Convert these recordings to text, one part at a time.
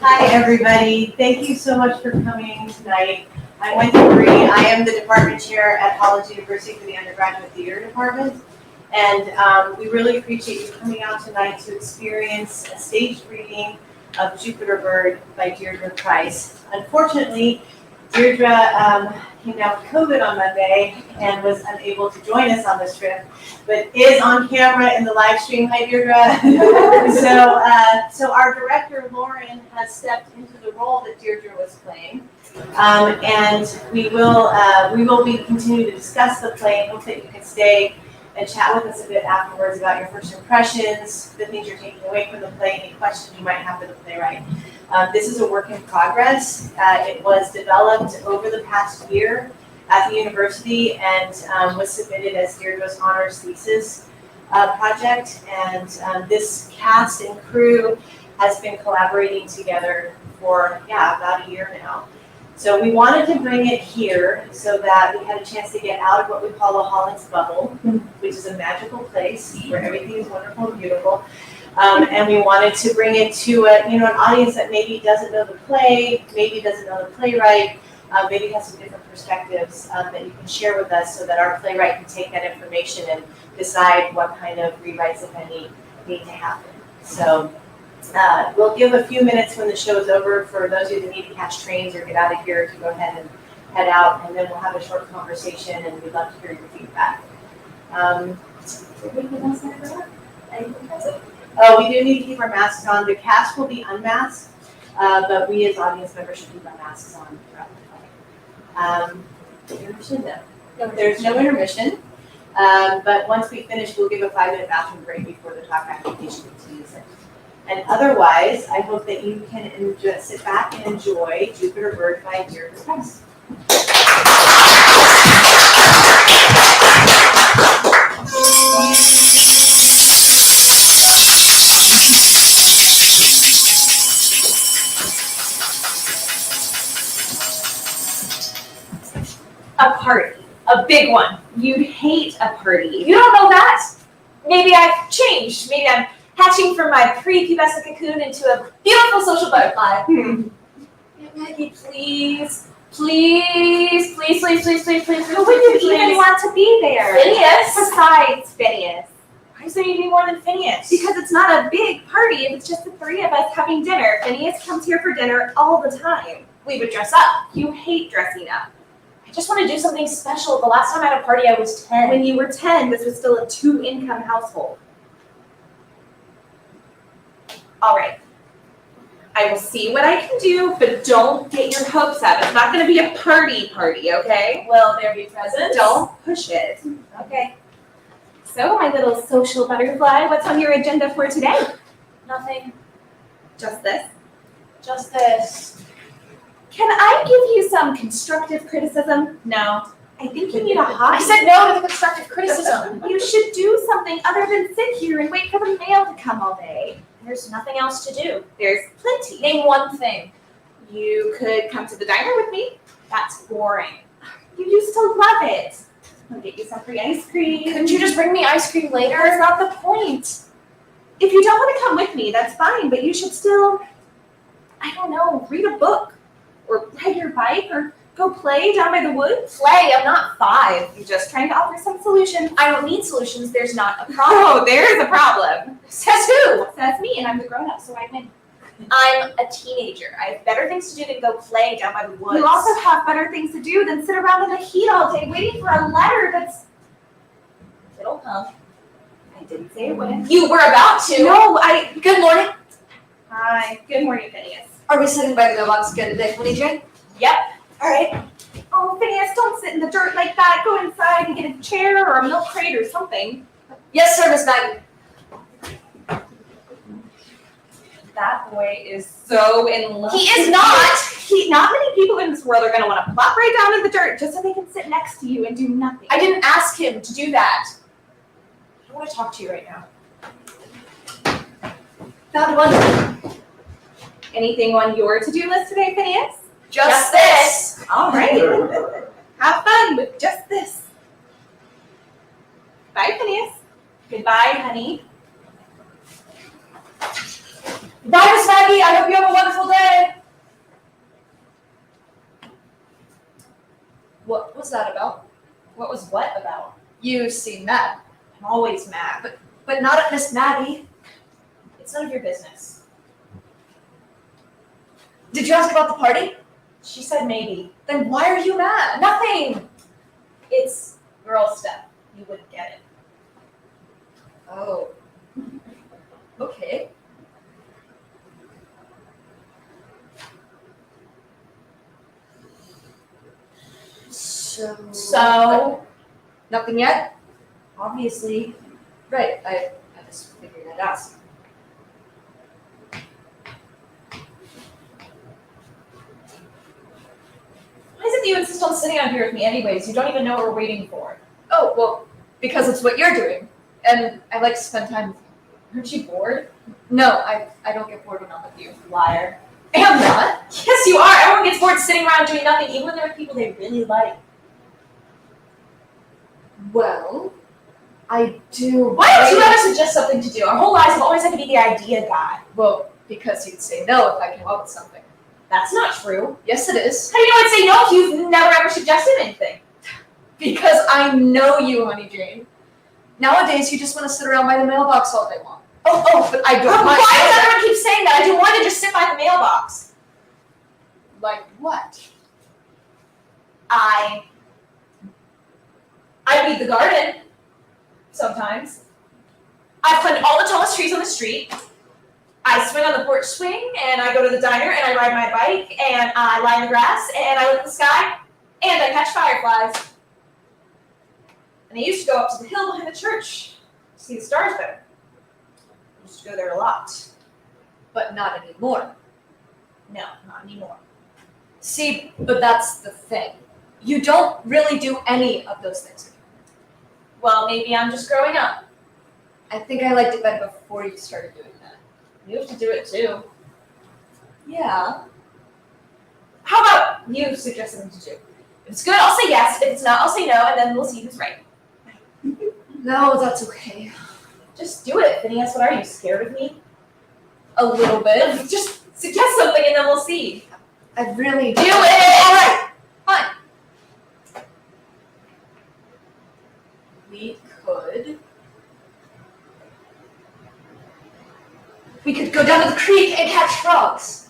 Hi, everybody. Thank you so much for coming tonight. I'm Wendy Marie. I am the department chair at College University for the Undergraduate Theater Department. And we really appreciate you coming out tonight to experience a staged reading of Jupiter Bird by Deirdre Price. Unfortunately, Deirdre came down with COVID on Monday and was unable to join us on this trip, but is on camera in the live stream. Hi, Deirdre. So our director, Lauren, has stepped into the role that Deirdre was playing. And we will be continuing to discuss the play and hope that you can stay and chat with us a bit afterwards about your first impressions, the things you're taking away from the play, any questions you might have for the playwright. This is a work in progress. It was developed over the past year at the university and was submitted as Deirdre's honors thesis project. And this cast and crew has been collaborating together for, about a year now. So we wanted to bring it here so that we had a chance to get out of what we call a Hollins bubble, which is a magical place where everything is wonderful and beautiful. And we wanted to bring it to an audience that maybe doesn't know the play, maybe doesn't know the playwright, maybe has some different perspectives that you can share with us so that our playwright can take that information and decide what kind of rewrites, if any, need to happen. So we'll give a few minutes when the show is over for those of you that need to catch trains or get out of here to go ahead and head out, and then we'll have a short conversation, and we'd love to hear your feedback. Is there anything else I forgot? Anything else? Oh, we do need to keep our masks on. The cast will be unmasked, but we as audience members should keep our masks on throughout the play. Intermission? No. There's no intermission, but once we finish, we'll give a 5-minute bathroom break before the talk application continues. And otherwise, I hope that you can sit back and enjoy Jupiter Bird by Deirdre Price. A party. A big one. You'd hate a party. You don't know that? Maybe I've changed. Maybe I'm hatching from my prepubescent cocoon into a beautiful social butterfly. Maggie, please. Please. Who would you even want to be there? Phineas. Besides Phineas. Why does there need to be more than Phineas? Because it's not a big party. It's just the three of us having dinner. Phineas comes here for dinner all the time. We would dress up. You hate dressing up. I just want to do something special. The last time I had a party, I was 10. When you were 10, this was still a 2-income household. All right. I will see what I can do, but don't get your hopes up. It's not going to be a party, okay? Will there be presents? Don't push it. Okay. So, my little social butterfly, what's on your agenda for today? Nothing. Just this? Just this. Can I give you some constructive criticism? No. I think you need a hobby. I said no to the constructive criticism. You should do something other than sit here and wait for the mail to come all day. There's nothing else to do. There's plenty. Name one thing. You could come to the diner with me. That's boring. You used to love it. I'll get you some free ice cream. Couldn't you just bring me ice cream later? That's not the point. If you don't want to come with me, that's fine, but you should still, I don't know, read a book or ride your bike or go play down by the woods. Play? I'm not 5. I'm just trying to offer some solutions. I don't need solutions. There's not a problem. Oh, there's a problem. Says who? Says me, and I'm the grown-up, so I win. I'm a teenager. I have better things to do than go play down by the woods. You also have better things to do than sit around in the heat all day waiting for a letter that's... It'll come. I didn't say it wouldn't. You were about to. No, Good morning. Hi. Good morning, Phineas. Are we sitting by the mailbox again today, Winnie J? Yep. All right. Oh, Phineas, don't sit in the dirt like that. Go inside and get a chair or a milk crate or something. Yes, sir, Miss Maggie. That boy is so in love. He is not. Not many people in this world are going to want to plop right down in the dirt just so they can sit next to you and do nothing. I didn't ask him to do that. I want to talk to you right now. Found one. Anything on your to-do list today, Phineas? Just this. All right. Have fun with just this. Bye, Phineas. Goodbye, honey. Bye, Miss Maggie. I hope you have a wonderful day. What was that about? What was what about? You seem mad. I'm always mad. But not at Miss Maggie. It's none of your business. Did you ask about the party? She said maybe. Then why are you mad? Nothing! It's girl stuff. You wouldn't get it. Oh. Okay. So nothing yet? Obviously. Right, I just figured I'd ask. Why is it that you insist on sitting out here with me anyways? You don't even know what we're waiting for. Oh, well, because it's what you're doing. And I like to spend time with you. Aren't you bored? No, I don't get bored when I'm with you. Liar. I'm not. Yes, you are. Everyone gets bored sitting around doing nothing, even when there are people they really like. Well, I do. Why don't you ever suggest something to do? Our whole lives have always had to be the idea guy. Well, because you'd say no if I came up with something. That's not true. Yes, it is. How do you know I'd say no if you've never ever suggested anything? Because I know you, Honey Jane. Nowadays, you just want to sit around by the mailbox all day long. Oh, but I don't Why mind. does everyone keep saying that? I do more than just sit by the mailbox. Like what? I weed the garden. Sometimes. I plant all the tallest trees on the street. I swing on the porch swing, and I go to the diner, and I ride my bike, and I lie in the grass, and I look at the sky, and I catch fireflies. And I used to go up to the hill behind the church to see the stars better. I used to go there a lot. But not anymore. No, not anymore. See, but that's the thing. You don't really do any of those things anymore. Well, maybe I'm just growing up. I think I liked it better before you started doing that. You have to do it too. Yeah. How about you suggest something to do? If it's good, I'll say yes. If it's not, I'll say no, and then we'll see who's right. No, that's okay. Just do it, Phineas. What are you, scared of me? A little bit. Just suggest something and then we'll see. I really Do it! Alright, fine. We could go down to the creek and catch frogs.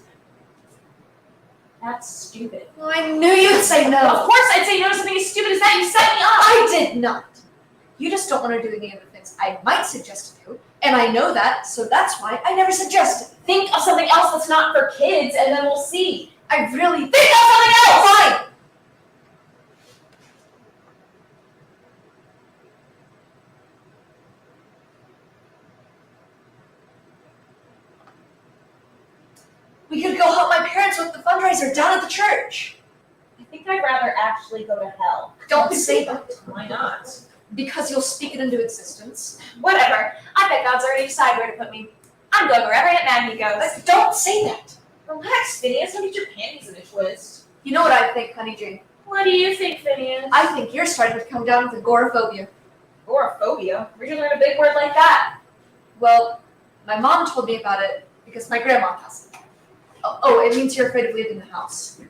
That's stupid. Well, I knew you'd say Of no. course I'd say no to something as stupid as that. You set me up. I did not. You just don't want to do any of the things I might suggest to do, and I know that, so that's why I never suggested. Think of something else that's not for kids, and then we'll see. I really Think of something else! Fine. We could go help my parents with the fundraiser down at the church. I think I'd rather actually go to hell. Don't say that. Why not? Because you'll speak it into existence. Whatever. I bet God's already decided where to put me. I'm going wherever Aunt Maggie goes. But don't say that. Relax, Phineas. Don't get your panties in a twist. You know what I think, Honey Jane? What do you think, Phineas? I think you're starting to come down with agoraphobia. Agoraphobia? Where'd you learn a big word like that? Well, my mom told me about it because my grandma has it. Oh, it means you're afraid of leaving the house.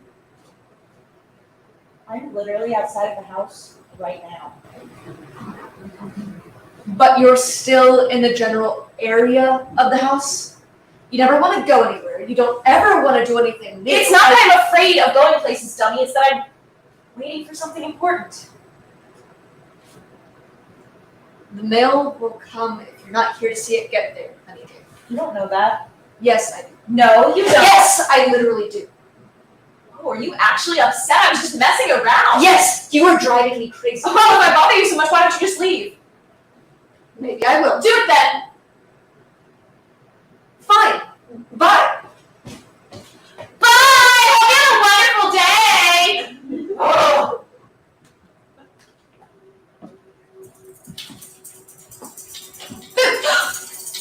I'm literally outside of the house right now. But you're still in the general area of the house? You never want to go anywhere. You don't ever want to do anything new. It's not that I'm afraid of going places, dummy. It's that I'm waiting for something important. The mail will come if you're not here to see it get there, Honey Jane. You don't know that. Yes, I do. No, you don't. Yes, I literally do. Oh, are you actually upset? I was just messing around. Yes, you are driving me crazy. Oh, if I bother you so much, why don't you just leave? Maybe I will. Do it then. Fine. Bye. Bye! Hope you have a wonderful day! Oh.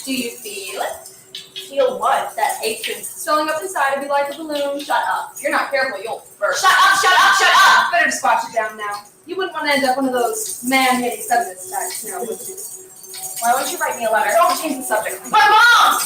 Do you feel it? Feel what? That hatred. Swelling up inside of you like a balloon. Shut up. If you're not careful, you'll burst. Shut up, shut up, shut up! Better just watch it down now. You wouldn't want to end up one of those man-hating feminist types now, would you? Why won't you write me a letter? Don't change the subject. My mom!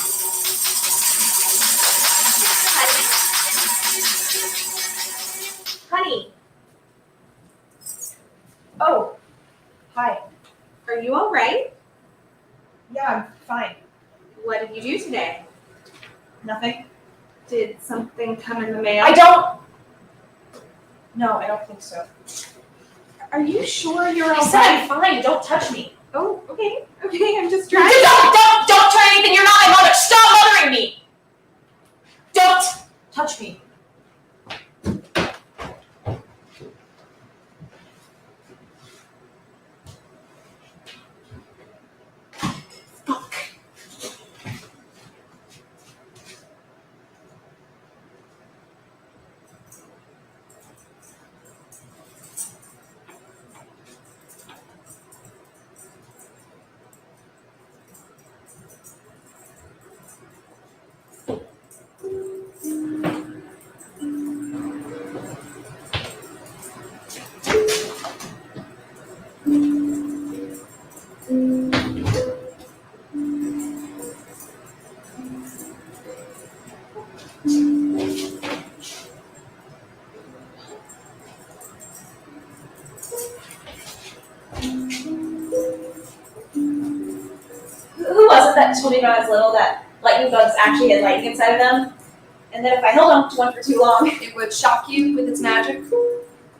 you do today? Nothing? Did something come in the mail? No, I don't think so. Are you sure you're I all said right? I'm fine, don't touch me. Oh, okay. Okay, I'm just Don't trying. try anything, you're not my mother, stop bothering me! Don't touch me. Who was it that told me when I was little that lightning bugs actually had lightning inside of them? And then if I held on to one for too long, It would shock you with its magic.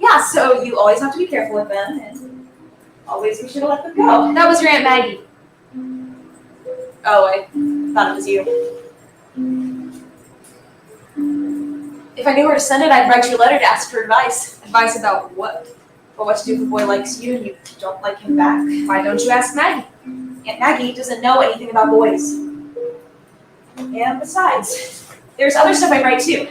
yeah, so you always have to be careful with them and always be sure to let them go. That was your Aunt Maggie. Oh, I thought it was you. If I knew where to send it, I'd write you a letter to ask for advice. Advice about what? Well, what to do if a boy likes you and you don't like him back? Why don't you ask Maggie? Aunt Maggie doesn't know anything about boys. And besides, there's other stuff I write too.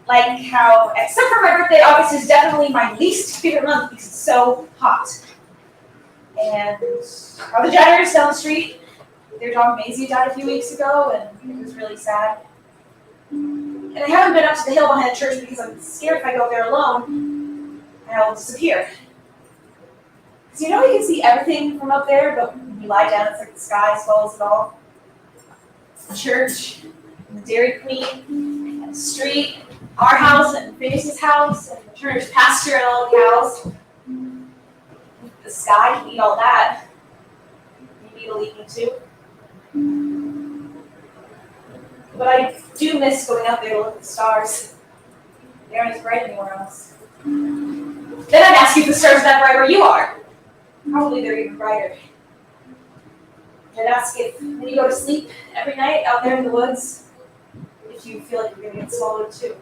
Like how, except for my birthday, August is definitely my least favorite month because it's so hot. And how the janitors down the street, their dog Maisie died a few weeks ago and it was really sad. And I haven't been up to the hill behind the church because I'm scared if I go there alone, I'll disappear. Because you know you can see everything from up there, but when you lie down, it's like the sky swallows it all. The church, and the Dairy Queen, and the street, our house, and Phineas's house, and the Turner's pasture and all the cows. The sky can eat all that. Maybe it'll eat me too. But I do miss going out there to look at the stars. They aren't as bright anywhere else. Then I'd ask you if the stars are that bright where you are. Probably they're even brighter. I'd ask if, when you go to sleep every night out there in the woods, if you feel like you're gonna get swallowed too.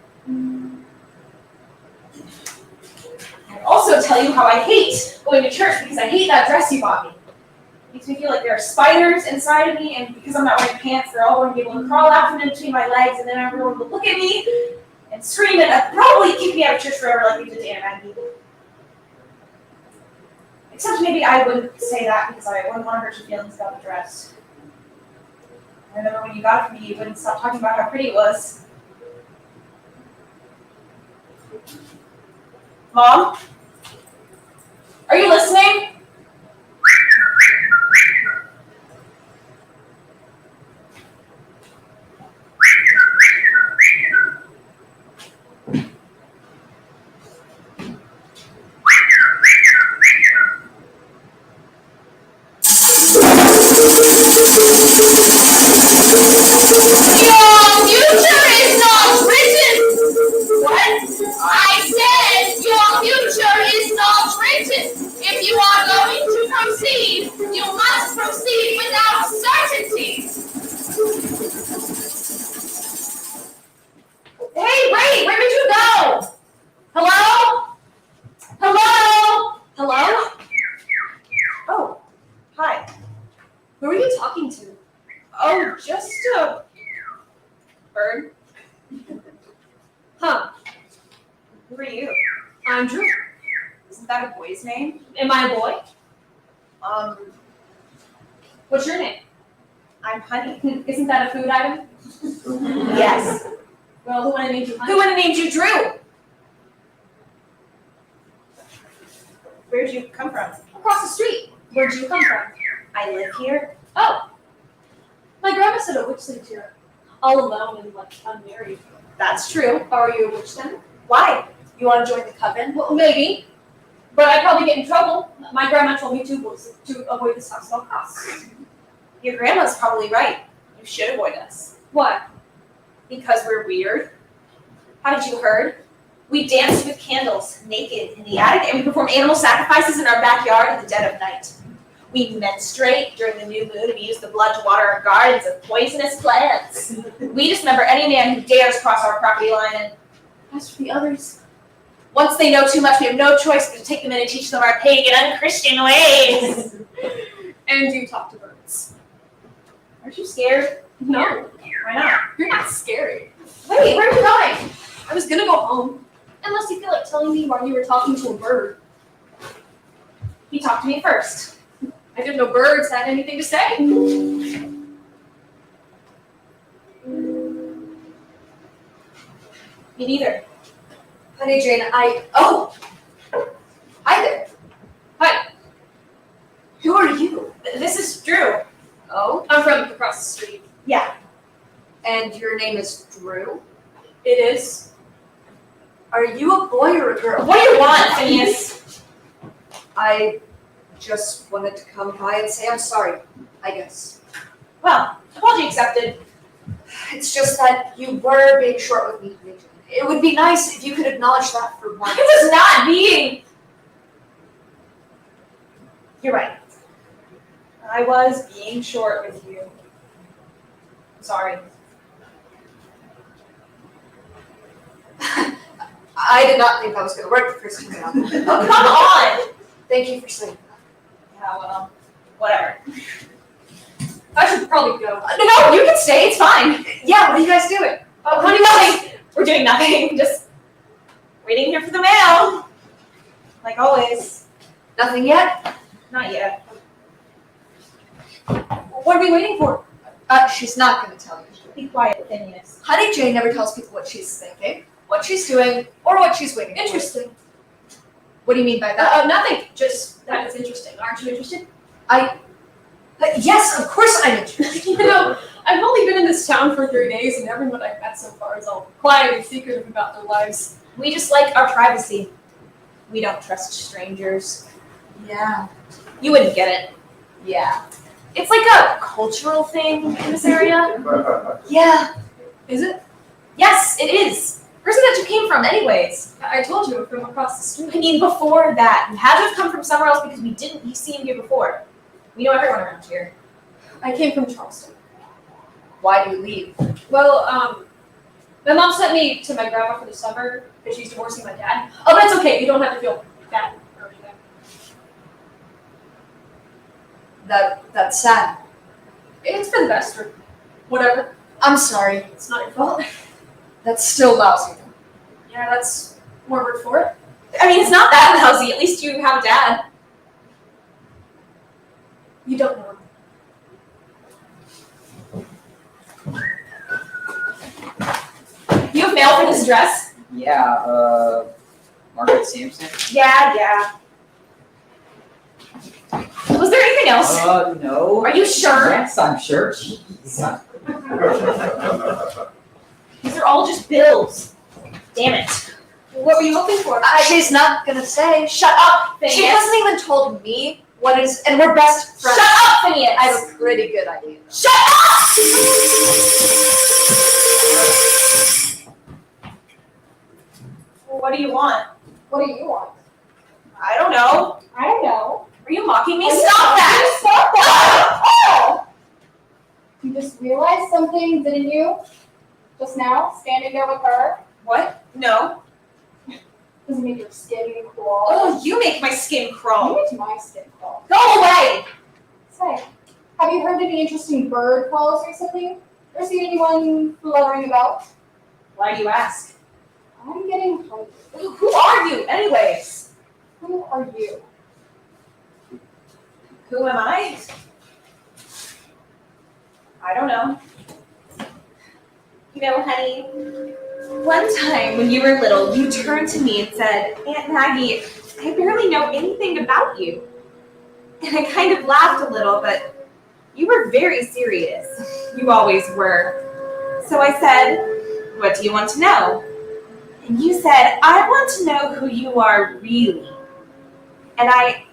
I'd also tell you how I hate going to church because I hate that dress you bought me. It makes me feel like there are spiders inside of me, and because I'm not wearing pants, they're all going to be able to crawl out from in between my legs, and then everyone will look at me and scream and probably kick me out of church forever like they did to Aunt Maggie. Except maybe I wouldn't say that because I wouldn't want to hurt your feelings about the dress. I remember when you got it for me, you wouldn't stop talking about how pretty it was. Mom? Are you listening? I'm Drew. Isn't that a boy's name? Am I a boy? What's your name? I'm Honey. Isn't that a food item? Yes. Well, who would have named you Honey? Who would have named you Drew? Where'd you come from? Across the street. Where'd you come from? I live here. Oh. My grandma said a witch lived here. All alone and like unmarried. That's true. Are you a witch then? Why? You want to join the coven? Well, maybe. But I'd probably get in trouble. My grandma told me to avoid this house at all costs. Your grandma's probably right. You should avoid us. Why? Because we're weird. Haven't you heard? We dance with candles, naked, in the attic, and we perform animal sacrifices in our backyard at the dead of night. We menstruate during the new moon, and we use the blood to water our gardens of poisonous plants. We dismember any man who dares cross our property line, and as for the others, once they know too much, we have no choice but to take them in and teach them our pagan, unchristian ways. And you talk to birds. Aren't you scared? No, Why not? you're not scary. Wait, where are you going? I was gonna go home. Unless you feel like telling me why you were talking to a bird. He talked to me first. I didn't know birds had anything to say. Me neither. Honey Jane, Hi there. Hi. Who are you? This is Drew. Oh, I'm from across the street. Yeah. and your name is Drew? It is. Are you a boy or a girl? What do you want, Phineas? I just wanted to come by and say I'm sorry, I guess. Well, apology accepted. It's just that you were being short with me, honey Jane. It would be nice if you could acknowledge that for once. I was not being. You're right. I was being short with you. I'm sorry. I did not think I was going to work the first time around. Oh, come on! Thank you for saying that. Yeah, well, whatever. I should probably go. No, you can stay. It's fine. Yeah, what are you guys doing? Oh, honey, nothing. We're doing nothing. Just waiting here for the mail. Like always. Nothing yet? Not yet. What are we waiting for? She's not going to tell you. Be quiet, Phineas. Honey Jane never tells people what she's thinking, what she's doing, or what she's waiting for. Interesting. What do you mean by that? Nothing. Just that it's interesting. Aren't you interested? Yes, of course I'm interested. You know, I've only been in this town for 3 days, and everyone I've met so far is all quiet and secretive about their lives. We just like our privacy. We don't trust strangers. Yeah. You wouldn't get it. Yeah. It's like a cultural thing in this area. Yeah. Is it? Yes, it is. Where's it that you came from, anyways? I told you, from across the street. I mean, before that, you had to have come from somewhere else because we didn't see you here before. We know everyone around here. I came from Charleston. Why do you leave? Well, my mom sent me to my grandma for the summer because she's divorcing my dad. Oh, that's okay. You don't have to feel bad or anything. That's sad. It's for the best, or whatever. I'm sorry. It's not your fault. That's still lousy. Yeah, that's more word for it. I mean, it's not that lousy. At least you have a dad. You don't know him. You have mail for this dress? Yeah, Margaret Sampson? Yeah. Was there anything else? No. Are you sure? Yes, I'm sure. Jeez. These are all just bills. Damn it. What were you hoping for? She's not gonna say. Shut up, Phineas. She hasn't even told me what is, and we're best friends. Shut up, Phineas. I have a pretty good idea. Shut up! What do you want? What do you want? I don't know. I don't know. Are you mocking me? Oh, Stop that! Stop Oh! You just realized something, didn't you? Just now, standing there with her? What? No. Does it make your skin crawl? Oh, you make my skin You crawl. make my skin crawl. Go away! Say, have you heard any interesting bird calls recently? Or seen anyone fluttering about? Why do you ask? I'm getting hungry. Who are you, anyways? Who are you? Who am I? I don't know. You know, honey, one time when you were little, you turned to me and said, Aunt Maggie, I barely know anything about you. And I kind of laughed a little, but you were very serious. You always were. So I said, what do you want to know? And you said, I want to know who you are really. And I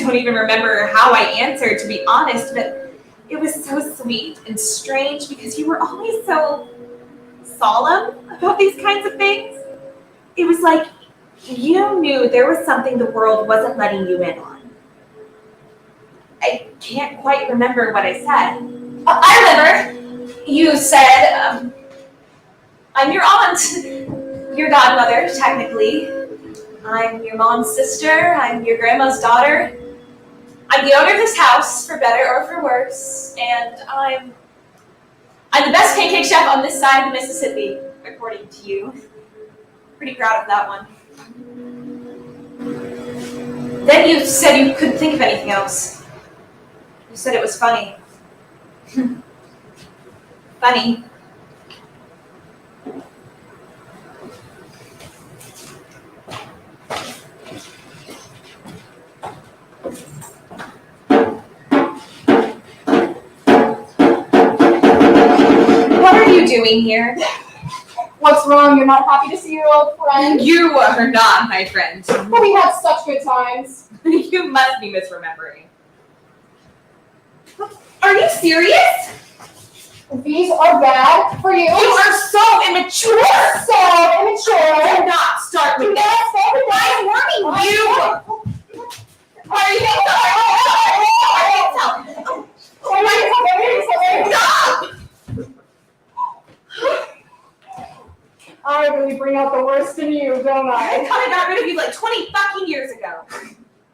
don't even remember how I answered, to be honest, but It was so sweet and strange because you were always so solemn about these kinds of things. It was like you knew there was something the world wasn't letting you in on. I can't quite remember what I said. I remember. You said, I'm your aunt. Your godmother, technically. I'm your mom's sister. I'm your grandma's daughter. I'm the owner of this house, for better or for worse. And I'm the best pancake chef on this side of the Mississippi, according to you. Pretty proud of that one. Then you said you couldn't think of anything else. You said it was funny. Funny. What are you doing here? What's wrong? You're not happy to see your old friend? You are not my friend. But we had such good times. You must be misremembering. Are you serious? These are bad for you. You are so immature! So immature. Do not start with this. I'm warning you! Are you Stop! I really bring out the worst in you, don't I I? thought I got rid of you like 20 fucking years ago.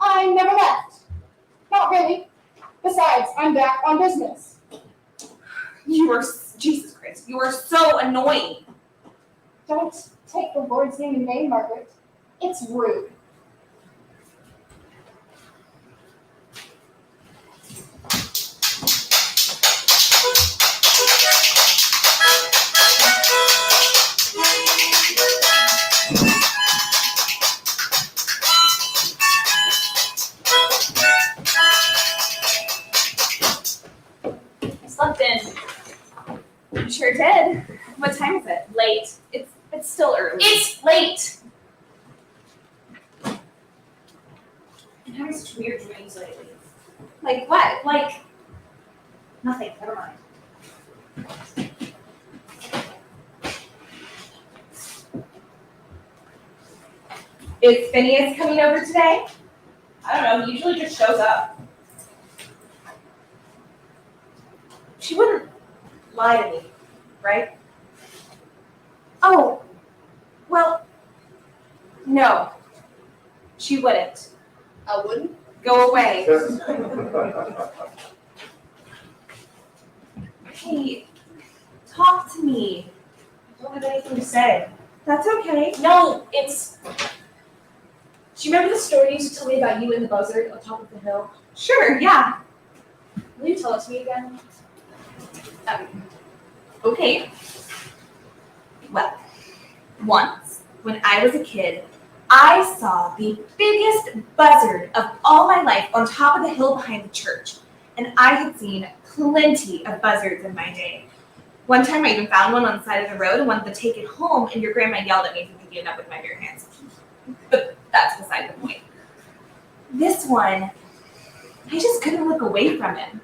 I never left. Not really. Besides, I'm back on business. You are, Jesus Christ, you are so annoying. Don't take the Lord's name in vain, Margaret. It's rude. I slept in. You sure did. What time is it? Late. It's still early. It's late. I'm having such weird dreams lately. Like what? Like, nothing. Never mind. Is Phineas coming over today? I don't know. He usually just shows up. She wouldn't lie to me, right? Oh, Well, no. She wouldn't. I wouldn't. Go away. Hey, talk to me. I don't have anything to say. That's okay. No, it's. Do you remember the story you used to tell me about you and the buzzard on top of the hill? Sure, yeah. Will you tell it to me again? Okay. Well, once, when I was a kid, I saw the biggest buzzard of all my life on top of the hill behind the church. And I had seen plenty of buzzards in my day. One time I even found one on the side of the road and wanted to take it home, and your grandma yelled at me for picking it up with my bare hands. But that's beside the point. This one, I just couldn't look away from him.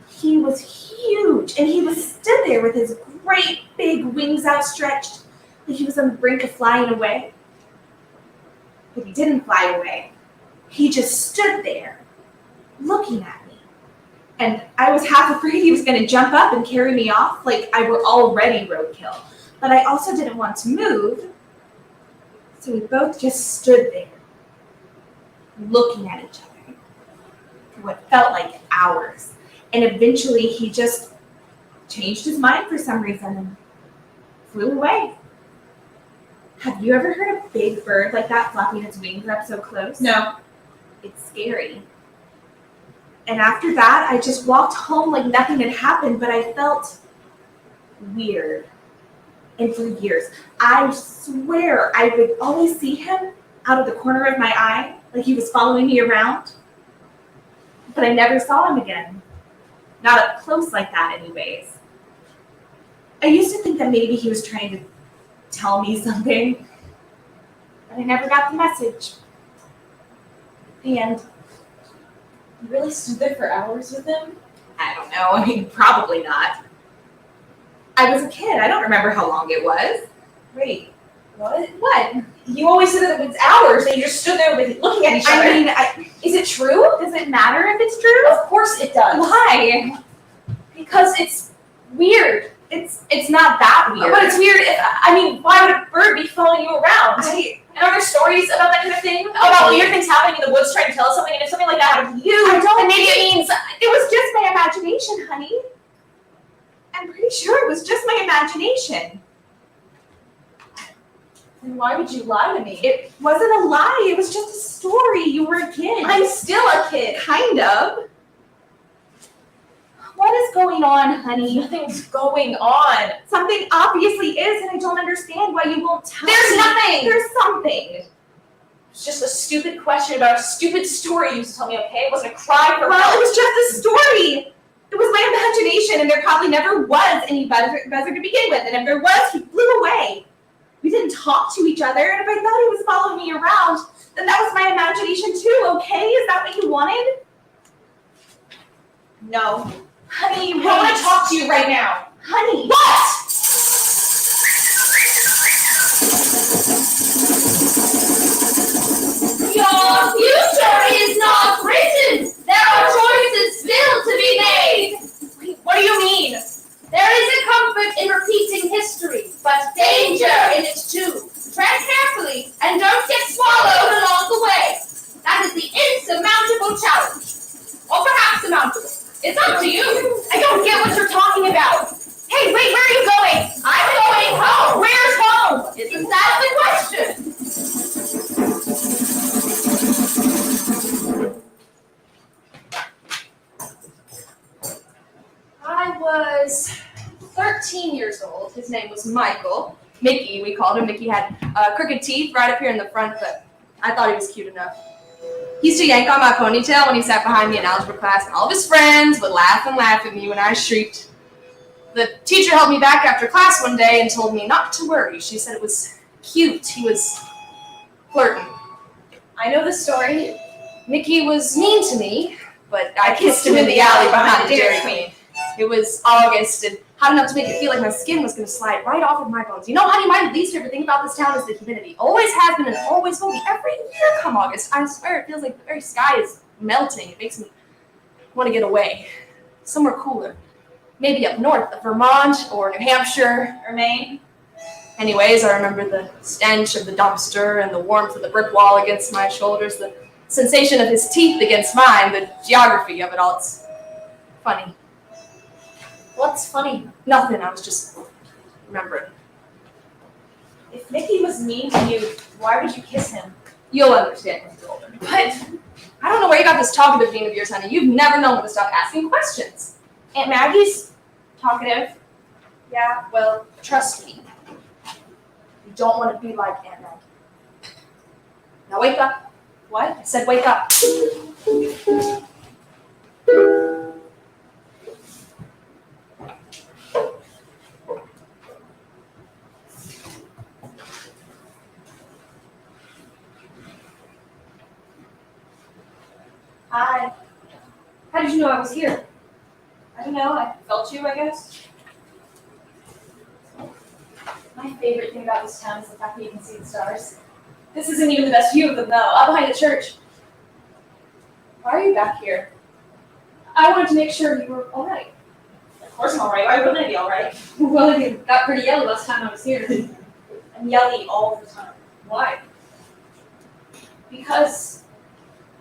He was huge, and he was stood there with his great big wings outstretched, like he was on the brink of flying away. But he didn't fly away. He just stood there, looking at me. And I was half afraid he was going to jump up and carry me off like I were already roadkill. But I also didn't want to move. So we both just stood there, looking at each other for what felt like hours. And eventually he just changed his mind for some reason and flew away. Have you ever heard a big bird like that flapping its wings up so close? No. It's scary. And after that, I just walked home like nothing had happened, but I felt weird. And for years, I swear I would always see him out of the corner of my eye, like he was following me around. But I never saw him again. Not up close like that anyways. I used to think that maybe he was trying to tell me something, but I never got the message. The end. You really stood there for hours with him? I don't know. I mean, probably not. I was a kid. I don't remember how long it was. Wait, what? What? You always said that it was hours, and you just stood there with looking at each other. I mean, Is it true? does it matter if it's true? Of course it does. Why? Because it's weird. It's not that weird. But it's weird. Why would a bird be following you around? I And are there stories about that kind of thing? About weird things happening in the woods trying to tell us something, and if something like that happened to you, then maybe it means it was just my imagination, honey. I'm pretty sure it was just my imagination. then why would you lie to me? It wasn't a lie. It was just a story. You were a kid. I'm still a kid. Kind of. What is going on, honey? Nothing's going on. Something obviously is, and I don't understand why you won't tell There's me. nothing. There's something. It's just a stupid question about a stupid story you used to tell me, okay? It wasn't a cry for Well, help. it was just a story. It was my imagination, and there probably never was any buzzer to begin with. And if there was, he flew away. We didn't talk to each other, and if I thought he was following me around, then that was my imagination too, okay? Is that what you wanted? No. Honey, I want to talk to you right now. Honey. What? Your future is not written. There are choices still to be made. Wait, what do you mean? There is a comfort in repeating history, but danger in it too. Tread carefully and don't get swallowed along the way. That is the insurmountable challenge. Or perhaps surmountable. It's up to you. I don't get what you're talking about. Hey, wait, where are you going? I'm going home. Where's home? Isn't that the question? I was 13 years old. His name was Michael. Mickey, we called him. Mickey had crooked teeth right up here in the front, but I thought he was cute enough. He used to yank on my ponytail when he sat behind me in algebra class, and all of his friends would laugh and laugh at me when I shrieked. The teacher held me back after class one day and told me not to worry. She said it was cute. He was flirting. I know the story. Mickey was mean to me, but I kissed him in the alley behind the Dairy Queen. It was August, and hot enough to make it feel like my skin was going to slide right off of my bones. You know, honey, my least favorite thing about this town is the humidity. Always has been and always will be. Every year come August, I swear it feels like the very sky is melting. It makes me want to get away. Somewhere cooler. Maybe up north, Vermont or New Hampshire. Or Maine? Anyways, I remember the stench of the dumpster and the warmth of the brick wall against my shoulders, the sensation of his teeth against mine, the geography of it all. It's funny. What's funny? Nothing, I was just remembering. If Mickey was mean to you, why would you kiss him? You'll understand when you're older. But I don't know where you got this talkative being of yours, honey. You've never known when to stop asking questions. Aunt Maggie's talkative. Yeah, well, trust me. You don't want to be like Aunt Maggie. Now wake up. What? I said wake up. Hi. How did you know I was here? I don't know. I felt you, I guess. My favorite thing about this town is the fact that you can see the stars. This isn't even the best view of them, though. Up behind the church. Why are you back here? I wanted to make sure you were all right. Of course I'm alright. Why wouldn't I be alright? Well, you got pretty yellow last time I was here. I'm yelly all the time. Why? Because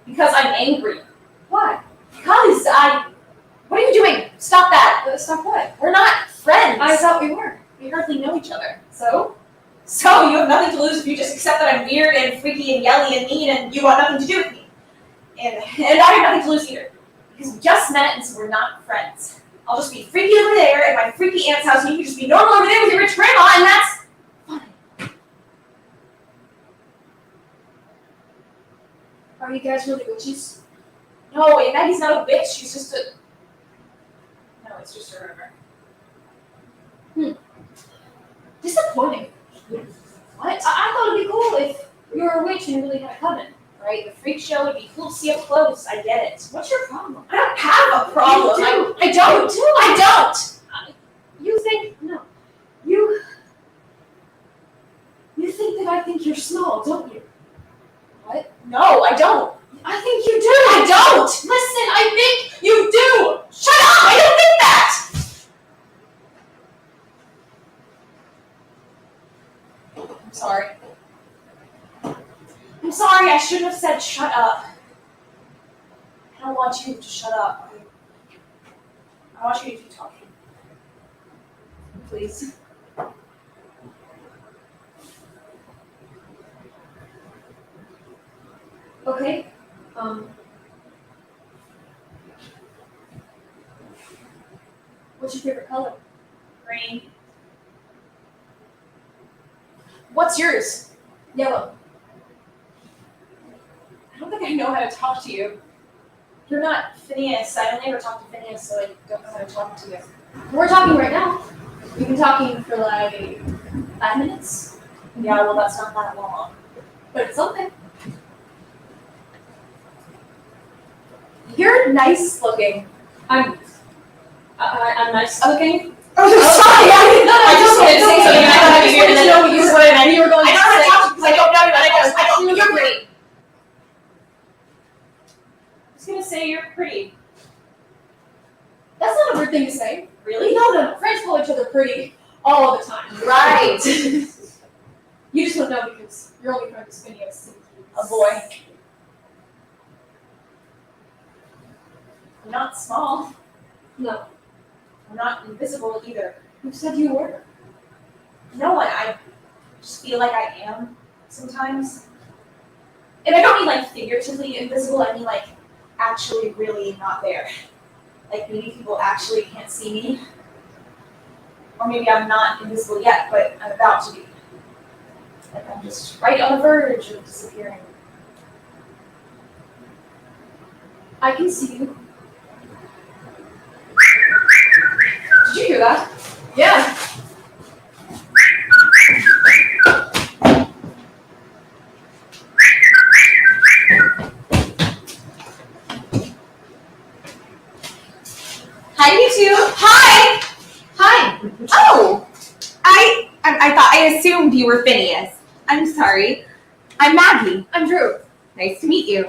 I'm angry. Why? Because what are you doing? Stop that. Stop what? We're not friends. I thought we were. We hardly know each other. So? So you have nothing to lose if you just accept that I'm weird and freaky and yelly and mean and you want nothing to do with me. And I have nothing to lose either. Because we just met and so we're not friends. I'll just be freaky over there at my freaky aunt's house and you can just be normal over there with your rich grandma and that's fine. Are you guys really witches? No, and Maggie's not a witch, she's just a... No, it's just a rumor. Disappointing. What? I thought it'd be cool if you were a witch and you really had a coven. right? The freak show would be cool to see up close. I get it. What's your problem? I don't have a problem. You I don't. I don't. You think no. You think that I think you're small, don't you? What? No, I don't. I think you do. I don't. Listen, I think you do. Shut up! I don't think that. I'm sorry. I'm sorry. I shouldn't have said shut up. I don't want you to shut up. I want you to keep talking. Please. Okay. What's your favorite color? Green. What's yours? Yellow. I don't think I know how to talk to you. You're not Phineas. I only ever talk to Phineas, so I don't know how to talk to you. We're talking right now. We've been talking for like 5 minutes, Yeah, well, that's not that long. but it's something. You're nice looking. I'm nice looking. Oh, sorry. I just wanted to say something. I thought you were know what you were going to say. You were going I to know how to say. talk because I don't know you. I don't. You're pretty. I was gonna say you're pretty. That's not a weird thing to say. Really? No. Friends call each other pretty all the time. Right. You just don't know because you're only friends with Phineas. A boy. I'm not small. No. I'm not invisible either. Who said you were? No one. I just feel like I am sometimes. And I don't mean like figuratively invisible. I mean like actually really not there. Like maybe people actually can't see me. Or maybe I'm not invisible yet, but I'm about to be. Like I'm just right on the verge of disappearing. I can see you. Did you hear that? Yeah. Hi, you two. Hi. Hi. Oh, I thought I assumed you were Phineas. I'm sorry. I'm Maggie. I'm Drew. Nice to meet you.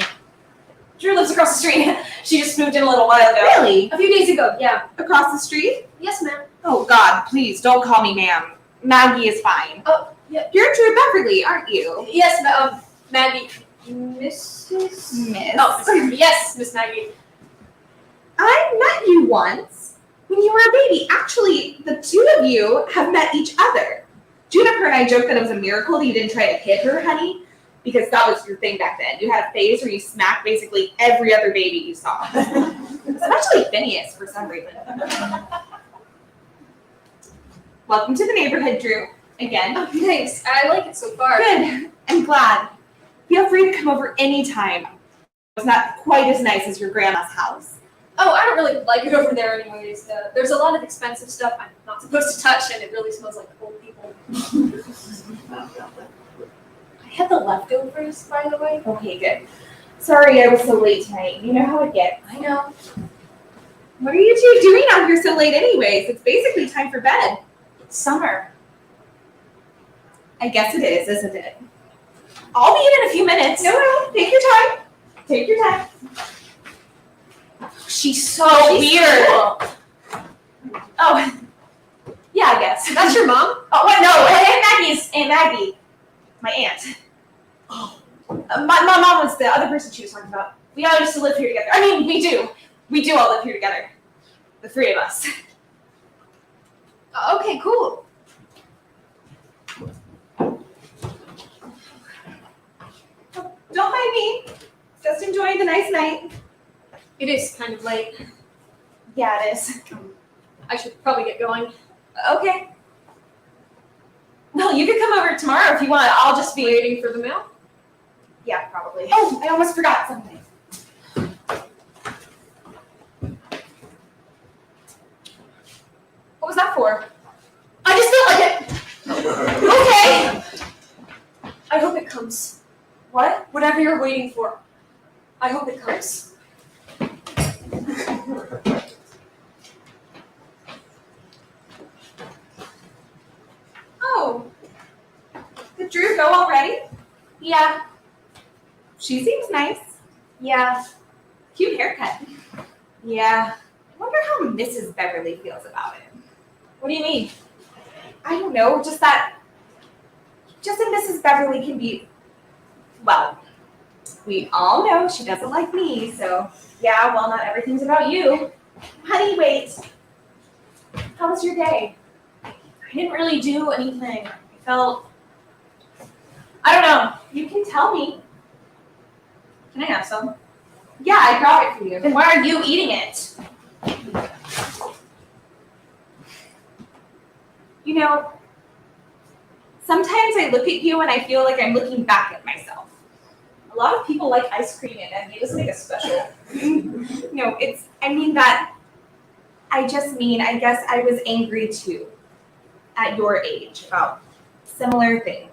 Drew lives across the street. She just moved in a little while ago. Really? A few days ago, yeah. Across the street? Yes, ma'am. Oh God, please don't call me ma'am. Maggie is fine. Oh, yeah. You're Drew Beverly, aren't you? Yes, Maggie. Mrs. Miss. Oh, excuse me. Yes, Miss Maggie. I met you once when you were a baby. Actually, the two of you have met each other. Juniper and I joked that it was a miracle that you didn't try to hit her, honey, because that was your thing back then. You had a phase where you smacked basically every other baby you saw. Especially Phineas for some reason. Welcome to the neighborhood, Drew. Again. Oh, thanks. I like it so far. Good. I'm glad. Feel free to come over anytime. It's not quite as nice as your grandma's house. Oh, I don't really like it over there anyways. There's a lot of expensive stuff I'm not supposed to touch, and it really smells like old people. I had the leftovers, by the way. Okay, good. Sorry I was so late tonight. You know how it gets. I know. What are you two doing out here so late anyways? It's basically time for bed. It's summer. I guess it is, isn't it? I'll be in a few minutes. No, take your time. Take your time. She's so weird. Cool. Oh, yeah, I guess. That's your mom? Oh, wait, no, Aunt Maggie, my aunt. Oh. My mom was the other person she was talking about. We all used to live here together. I mean, we do. We do all live here together. The three of us. Okay, cool. Don't mind me. Just enjoying the nice night. It is kind of late. Yeah, it is. I should probably get going. Okay. No, you could come over tomorrow if you want. I'll just be. Waiting for the mail? Yeah, probably. Oh, I almost forgot something. What was that for? I just feel like it. Okay. I hope it comes What? Whatever you're waiting for. I hope it comes. Oh. Did Drew go already? Yeah. She seems nice. Yeah. Cute haircut. Yeah. I wonder how Mrs. Beverly feels about it. What do you mean? I don't know, just that Mrs. Beverly can be, well, we all know she doesn't like me, so yeah, well, not everything's about you. Honey, wait. How was your day? I didn't really do anything. I don't know. You can tell me. Can I have some? Yeah, I brought it for you. Then why are you eating it? You know, sometimes I look at you and I feel like I'm looking back at myself. A lot of people like ice cream and it doesn't make it special. No, I guess I was angry too at your age about similar things.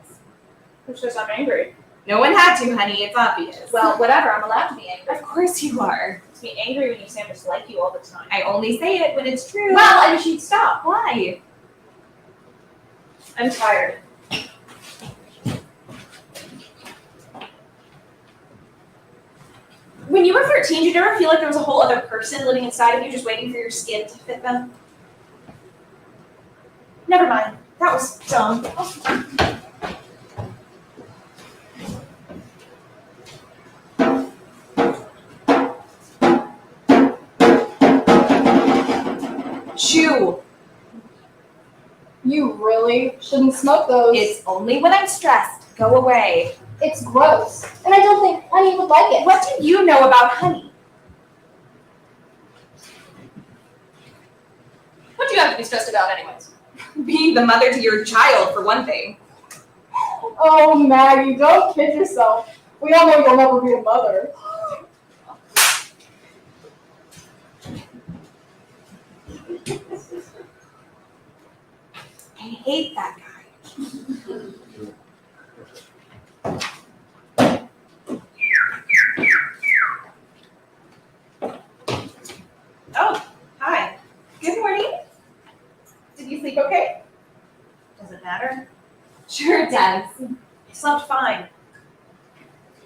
Who says I'm angry? No one had to, honey, it's obvious. Well, whatever, I'm allowed to be angry. Of course you are. It's me angry when you say I'm just like you all the time. I only say it when it's true. Well, and she'd stop. Why? I'm tired. When you were 13, did you ever feel like there was a whole other person living inside of you just waiting for your skin to fit them? Never mind. That was dumb. Chew. You really shouldn't smoke those. It's only when I'm stressed. Go away. It's gross. And I don't think Honey would like it. What do you know about honey? What do you have to be stressed about anyways? Being the mother to your child, for one thing. Oh, Maggie, don't kid yourself. We all know you'll never be a mother. I hate that guy. Oh, hi. Good morning. Did you sleep okay? Does it matter? Sure it does. I slept fine.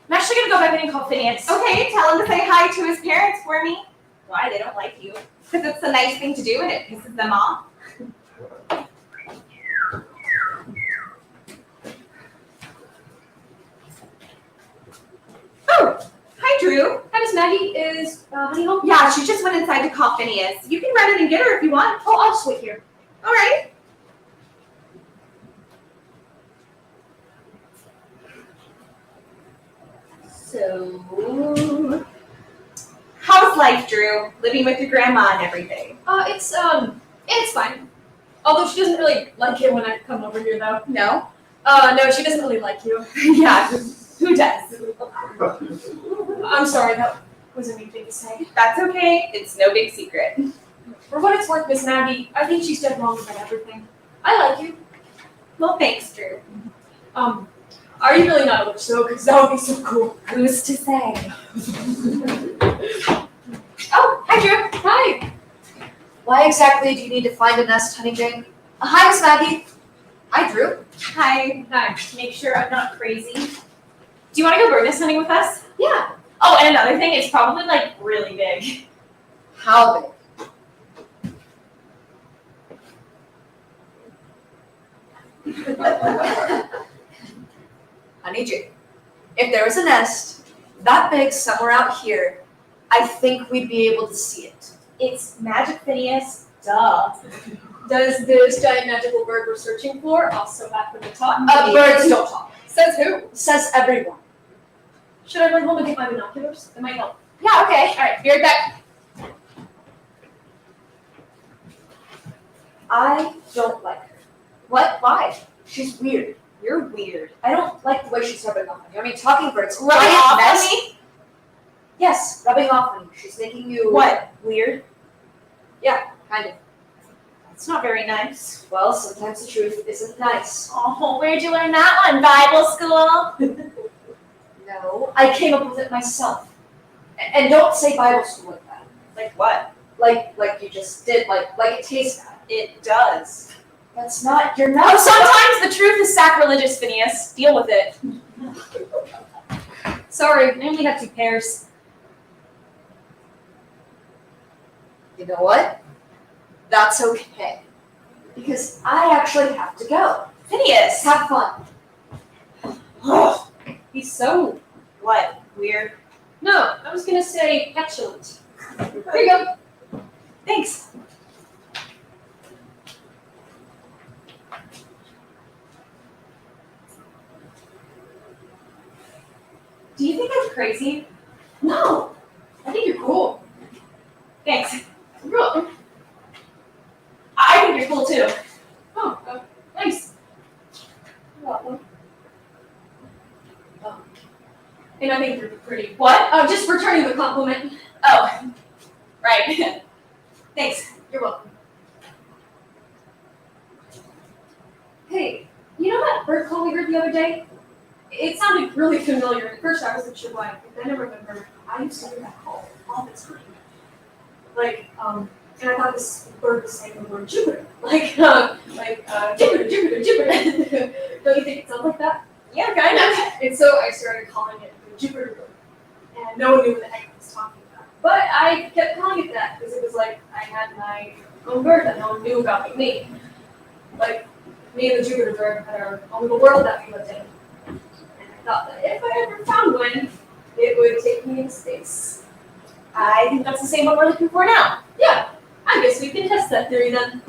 I'm actually gonna go back in and call Phineas. Okay, tell him to say hi to his parents for me. Why? They don't like you. Because it's a nice thing to do and it pisses them off. Oh, hi Drew. Hi, Miss Maggie. Is Honey home? Yeah, she just went inside to call Phineas. You can run in and get her if you want. Oh, I'll just wait here. All right. So, how's life, Drew? Living with your grandma and everything? It's fine. Although she doesn't really like it when I come over here, though. No? No, she doesn't really like you. Yeah, who does? I'm sorry, that was a mean thing to say. That's okay. It's no big secret. For what it's worth, Miss Maggie, I think she's dead wrong about everything. I like you. Well, thanks, Drew. Are you really not a witch, though? Because that would be so cool. Who's to say? Oh, hi, Drew. Hi. Why exactly do you need to find a nest, Honey Jane? Hi, Miss Maggie. Hi, Drew. Hi. Hi. Make sure I'm not crazy. Do you want to go bird nest hunting with us? Yeah. Oh, and another thing, it's probably like really big. How big? Honey Jane, if there was a nest that big somewhere out here, I think we'd be able to see it. It's Magic Phineas. Duh. Does this giant magical bird we're searching for also happen to talk? Birds don't talk. Says who? Says everyone. Should I run home and get my binoculars? That might help. Yeah, okay. All right, be right back. I don't like her. What? Why? She's weird. You're weird. I don't like the way she's rubbing off on you. I mean, talking birds. Rubbing giant off on nest- me? Yes, rubbing off on you. She's making you. What? Weird? Kind of. It's not very nice. Well, sometimes the truth isn't nice. Oh, where'd you learn that one? Bible school? No, I came up with it myself. And don't say Bible school like that. Like what? Like you just did, like it tastes bad. It does. That's not, you're Oh, not. sometimes the truth is sacrilegious, Phineas. Deal with it. Sorry, I only have 2 pairs. You know what? That's okay. Because I actually have to go. Phineas! Have fun. Oh, He's so. what? Weird? No, I was gonna say petulant. Here you go. Thanks. Do you think I'm crazy? No, I think you're cool. Thanks. You're welcome. I think you're cool too. Oh, nice. You're welcome. And I think you're pretty. What? Oh, just returning the compliment. Oh, right. Thanks. You're welcome. Hey, you know that bird call we heard the other day? It sounded really familiar. At first I wasn't sure why, but then I remembered I used to hear that call all the time. And I thought this bird was saying the word Jupiter. Jupiter, Jupiter, Jupiter. Don't you think it sounds like that? Yeah, kind of. And so I started calling it the Jupiter bird. And no one knew what the heck I was talking about. But I kept calling it that because it was like I had my own bird that no one knew about but me. Like, me and the Jupiter bird had our own little world that we lived in. And I thought that if I ever found one, it would take me into space. I think that's the same one we're looking for now. Yeah, I guess we can test that theory then.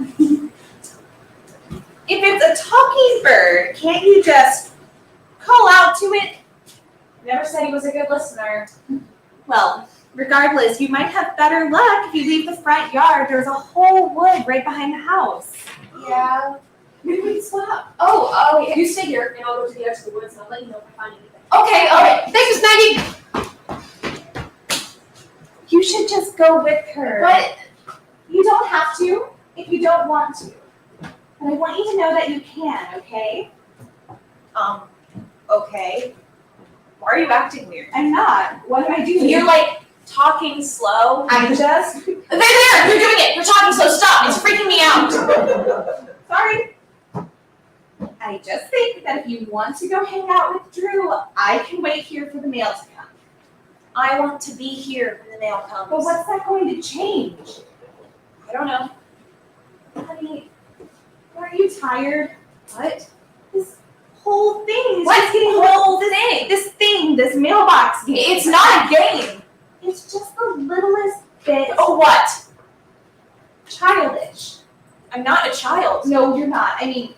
If it's a talking bird, can't you just call out to it? Never said he was a good listener. Well, regardless, you might have better luck if you leave the front yard. There's a whole wood right behind the house. Yeah. Maybe we can split up. Oh, yeah. You stay here, and I'll go to the edge of the woods, and I'll let you know if I find anything. Okay, all right. Thanks, Maggie. You should just go with her. But You don't have to if you don't want to. But I want you to know that you can, okay? Okay. Why are you acting weird? I'm not. What am I doing? You're like talking slow. I'm just. there, you're doing it. You're talking, so stop. It's freaking me out. Sorry. I just think that if you want to go hang out with Drew, I can wait here for the mail to come. I want to be here when the mail comes. But what's that going to change? I don't know. Honey, aren't you tired? What? This whole thing is What just getting whole thing, this mailbox game. It's not a game. It's just the littlest bit Oh, what? childish. I'm not a child. No, you're not. I mean,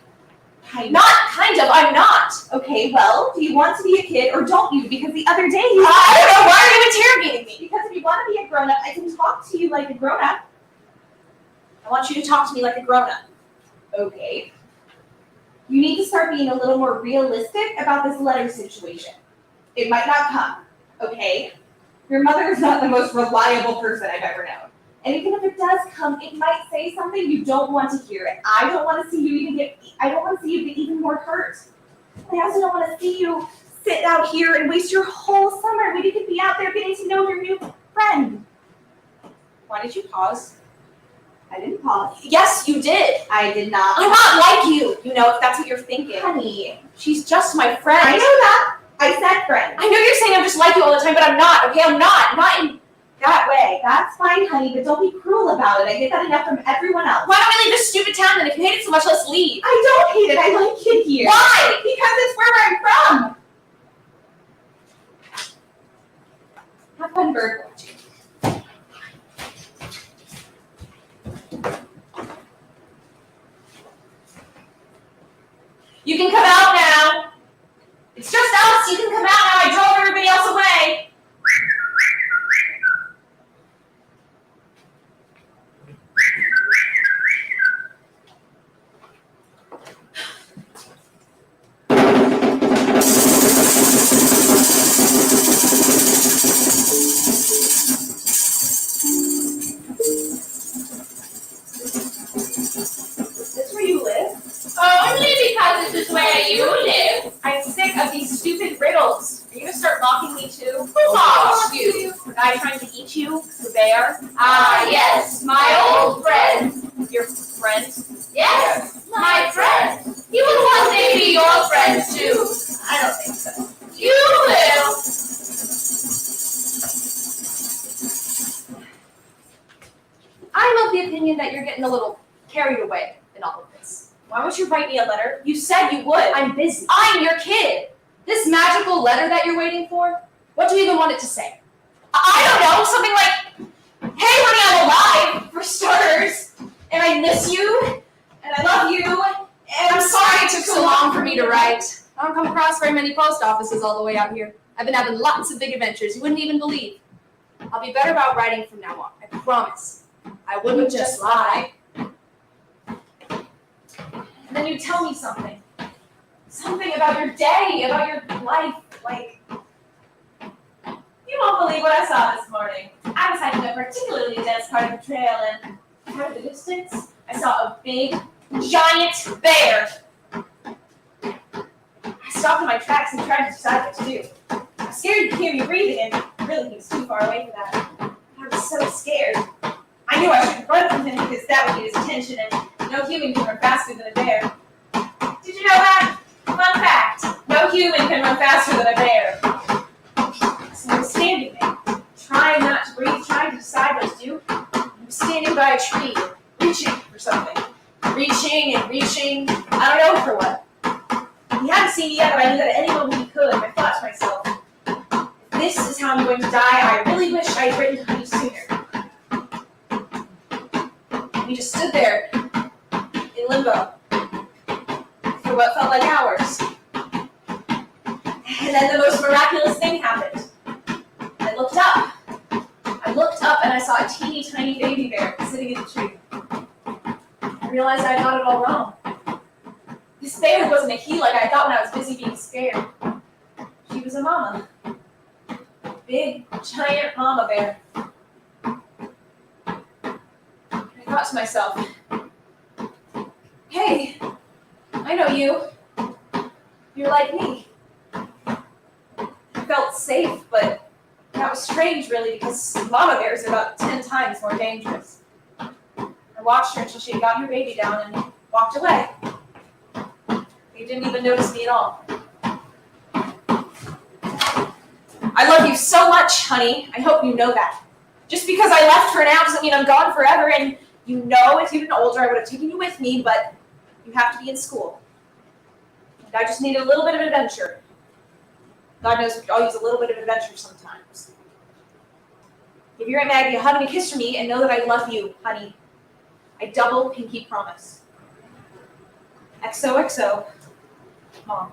kind of. Not kind of. I'm not. Okay, well, do you want to be a kid or don't you? Because the other day you I don't know. Why are you interrogating me? Because if you want to be a grown-up, I can talk to you like a grown-up. I want you to talk to me like a grown-up. Okay. You need to start being a little more realistic about this letter situation. It might not come, okay? Your mother is not the most reliable person I've ever known. And even if it does come, it might say something you don't want to hear. And I don't want to see you I don't want to see you get even more hurt. And I also don't want to see you sit out here and waste your whole summer when you could be out there getting to know your new friend. Why did you pause? I didn't pause. Yes, you did. I did not. I'm not like you, if that's what you're thinking. Honey, She's just my friend. I know that. I said friend. I know you're saying I'm just like you all the time, but I'm not, okay? I'm not. Not in that way. That's fine, honey, but don't be cruel about it. I get that enough from everyone else. Why don't we leave this stupid town then? If you hate it so much, let's leave. I don't hate it. I like it here. Why? Because it's where I'm from. Have fun bird watching. You can come out now. It's just us. You can come out now. I drove everybody else away. Is this where you live? Only because this is where you guy trying to eat you, the bear? Ah, yes, my old friend. Your friend? Yes, my friend. He will one day be your friend too. I don't think so. You will. I'm of the opinion that you're getting a little carried away in all of this. Why would you write me a letter? You said you would. I'm busy. I'm your kid. This magical letter that you're waiting for, what do you even want it to say? I don't know, something like, hey honey, I'm alive, for starters, and I miss you, and I love you, and I'm sorry it took so long for me to write. I don't come across very many post offices all the way out here. I've been having lots of big adventures you wouldn't even believe. I'll be better about writing from now on, I promise. I wouldn't just lie. And then you tell me something. Something about your day, about your life, like, you won't believe what I saw this morning. I was hiking a particularly dense part of the trail, and out of the distance, I saw a big, giant bear. I stopped in my tracks and tried to decide what to do. I was scared to hear me breathing, and really he was too far away for that. I was so scared. I knew I shouldn't run from him because that would get his attention, and no human can run faster than a bear. Did you know that? Fun fact, no human can run faster than a bear. So I was standing there, trying not to breathe, trying to decide what to do. I was standing by a tree, reaching for something. Reaching and reaching, I don't know for what. He hadn't seen me yet, but I knew that at any moment he could, and I thought to myself, if this is how I'm going to die, I really wish I had written honey sooner. We just stood there, in limbo, for what felt like hours. And then the most miraculous thing happened. I looked up. And I saw a teeny tiny baby bear sitting in the tree. I realized I got it all wrong. This bear wasn't a he like I thought when I was busy being scared. She was a mama. Big, giant mama bear. I thought to myself, hey, I know you. You're like me. I felt safe, but that was strange, really, because mama bears are about 10 times more dangerous. I watched her until she had gotten her baby down and walked away. They didn't even notice me at all. I love you so much, honey. I hope you know that. Just because I left for now doesn't mean I'm gone forever, and you know if you'd been older I would have taken you with me, but you have to be in school. And I just needed a little bit of adventure. God knows we could all use a little bit of adventure sometimes. Give your Aunt Maggie a hug and a kiss from me, and know that I love you, honey. I double pinky promise. XOXO, Mom.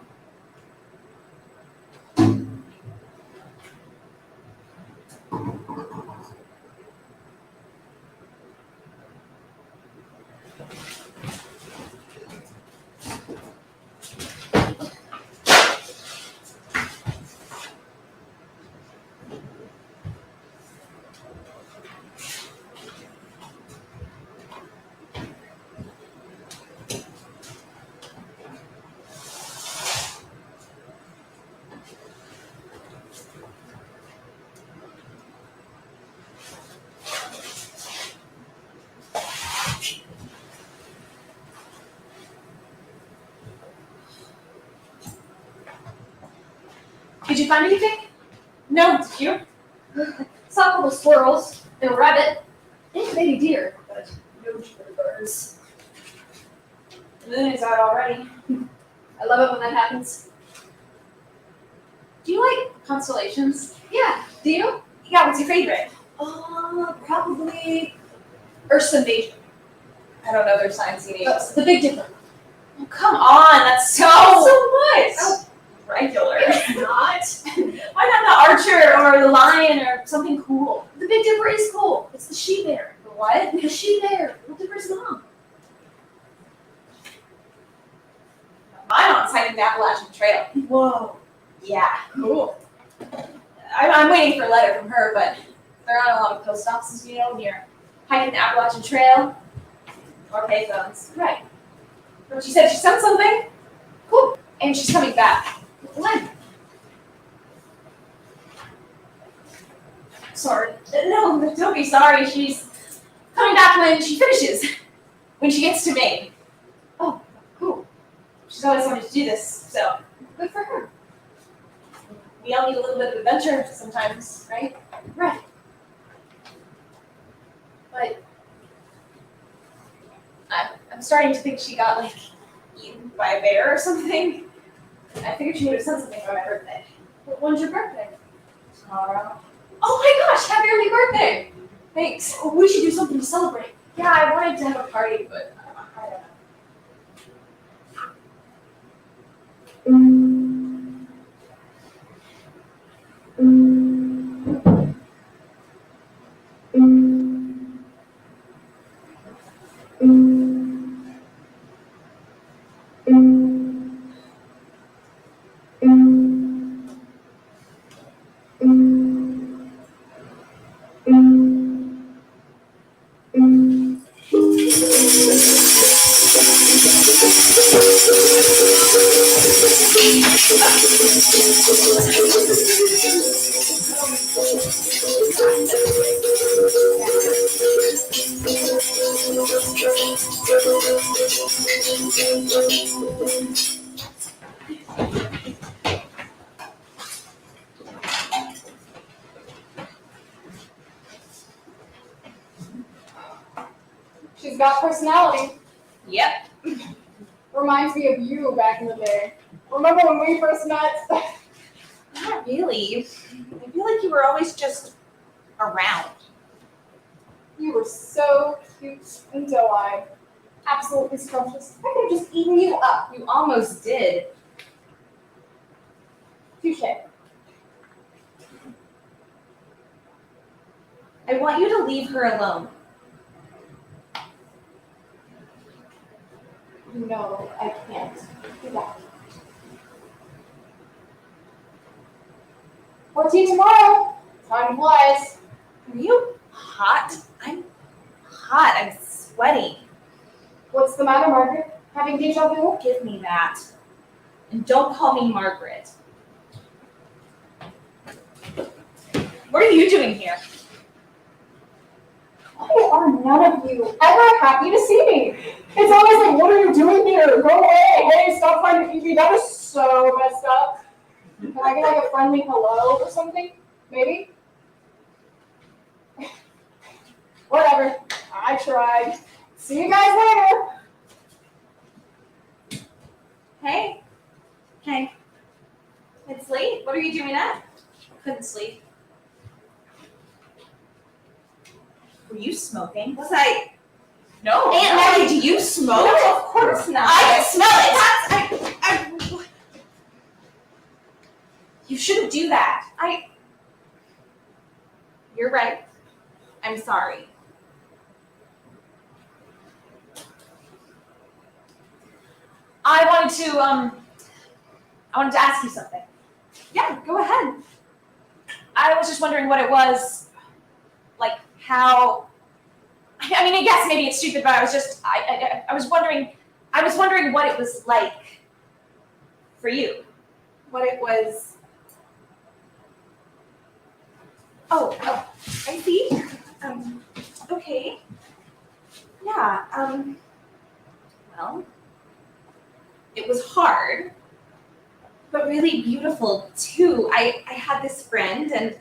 Did you find anything? No, did you? Saw a couple squirrels and a rabbit and a baby deer, but no birds. The moon is out already. I love it when that happens. Do you like constellations? Yeah. Do you? Yeah, what's your favorite? Probably Ursa Major. I don't know their signs names. That's the Big Dipper. Oh, come on, that's so what? regular. It's not. Why not the archer or the lion or something cool? The Big Dipper is cool. It's the she-bear. The what? The she-bear. Little Dipper's mom. I'm on side of the Appalachian Trail. Whoa. Yeah, cool. I'm waiting for a letter from her, but there aren't a lot of post offices, you know, when you're hiking the Appalachian Trail or payphones. Right. But she said she sent something. Cool. And she's coming back. When? Sorry. No, don't be sorry. She's coming back when she finishes. When she gets to Maine. Oh, cool. She's always wanted to do this, so good for her. We all need a little bit of adventure sometimes, right? Right. But I'm starting to think she got, like, eaten by a bear or something. I figured she would have said something on my birthday. When's your birthday? Tomorrow. Oh my gosh, happy early birthday! Thanks. We should do something to celebrate. Yeah, I wanted to have a party, but I don't know. She's got personality. Yep. Reminds me of you back in the day. Remember when we first met? Not really. I feel like you were always just around. You were so cute and doe-eyed. Absolutely scrumptious. I could have just eaten you up. You almost did. Touche. I want you to leave her alone. No, I can't do that. 14 tomorrow. Time flies. Are you hot? I'm hot. I'm sweaty. What's the matter, Margaret? Having deja vu? Give me that. And don't call me Margaret. What are you doing here? Why are none of you ever happy to see me? It's always like, what are you doing here? Go away. Hey, stop trying to keep me. That is so messed up. Can I get like a friendly hello or something? Maybe? Whatever. I tried. See you guys later. Hey. Hey. It's late. What are you doing up? Couldn't sleep. Were you smoking? Was I? No. Aunt Maggie, do you smoke? No, of course not. I can smell it. You shouldn't do that. You're right. I'm sorry. I wanted to ask you something. Yeah, go ahead. I was just wondering what it was, like how. I mean, I guess maybe it's stupid, but I was wondering what it was like for you. What it was. Oh, I see. Okay. Yeah, well, it was hard, but really beautiful too. I had this friend, and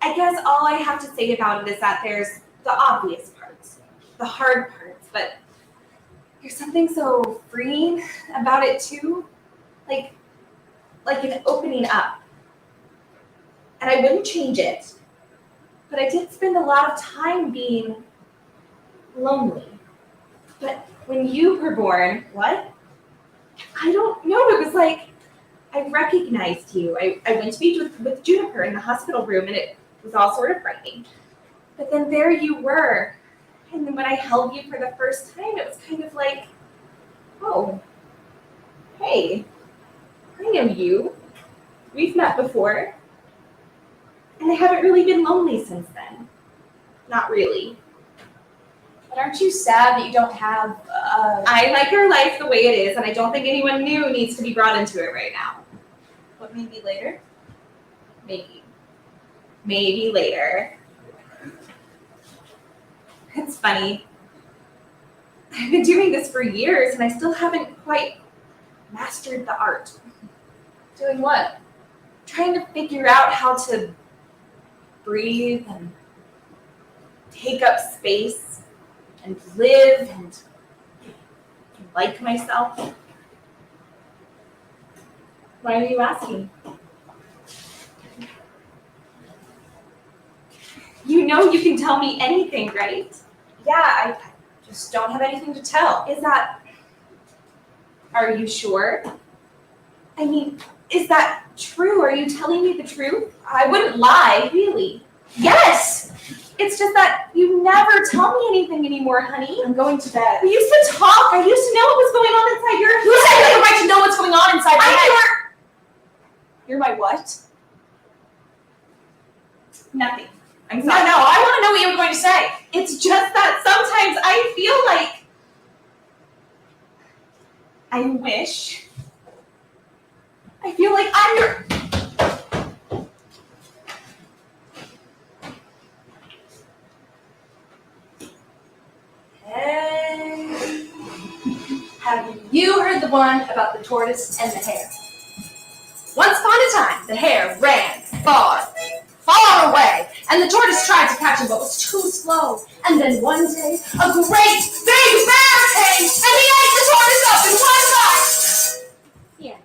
I guess all I have to say about it is that there's the obvious parts, the hard parts, but there's something so freeing about it too, like an opening up. And I wouldn't change it, but I did spend a lot of time being lonely. But when you were born, what? I don't know, it was like I recognized you. I went to be with Juniper in the hospital room, and it was all sort of frightening. But then there you were. And then when I held you for the first time, it was kind of like, oh, hey, I know you. We've met before. And I haven't really been lonely since then. Not really. But aren't you sad that you don't have? I like our life the way it is, and I don't think anyone new needs to be brought into it right now. But maybe later. Maybe. Maybe later. It's funny. I've been doing this for years and I still haven't quite mastered the art. Doing what? Trying to figure out how to breathe and take up space and live and like myself. Why are you asking? You know you can tell me anything, right? Yeah, I just don't have anything to tell. Are you sure? I mean, is that true? Are you telling me the truth? I wouldn't lie. Really? Yes! It's just that you never tell me anything anymore, honey. I'm going to bed. We used to talk. I used to know what was going on inside your Who said you had the right to know what's going on inside my head? You're my what? Nothing. I'm No, sorry. I want to know what you were going to say. It's just that sometimes I feel like I feel like I'm your. Hey. Have you heard the one about the tortoise and the hare? Once upon a time, the hare ran far, far away, and the tortoise tried to catch him but was too slow. And then one day, a great big bear came and he ate the tortoise up in one bite. Yeah.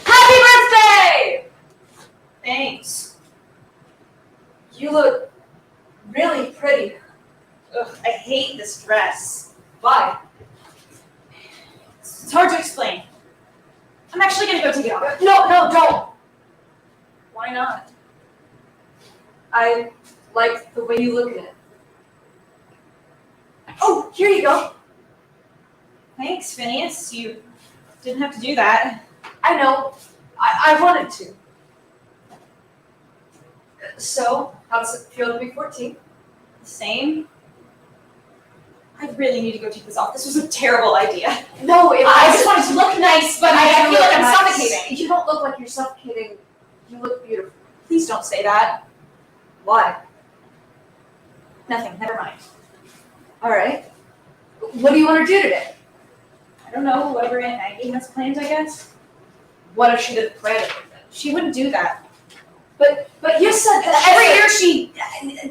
Happy birthday! Thanks. You look really pretty. Ugh, I hate this dress. Why? It's hard to explain. I'm actually gonna go take it off. No, don't. Why not? I like the way you look at it. Oh, here you go. Thanks, Phineas. You didn't have to do that. I know. I wanted to. So, how does it feel to be 14? Same. I really need to go take this off. This was a terrible idea. No, it I just wanted to look nice, but I feel like I'm suffocating. You don't look like you're suffocating. You look beautiful. Please don't say that. Why? Nothing. Never mind. All right. What do you want to do today? I don't know. Whatever Aunt Maggie has planned, I guess. What if she didn't plan it? She wouldn't do that. But you said that Every year she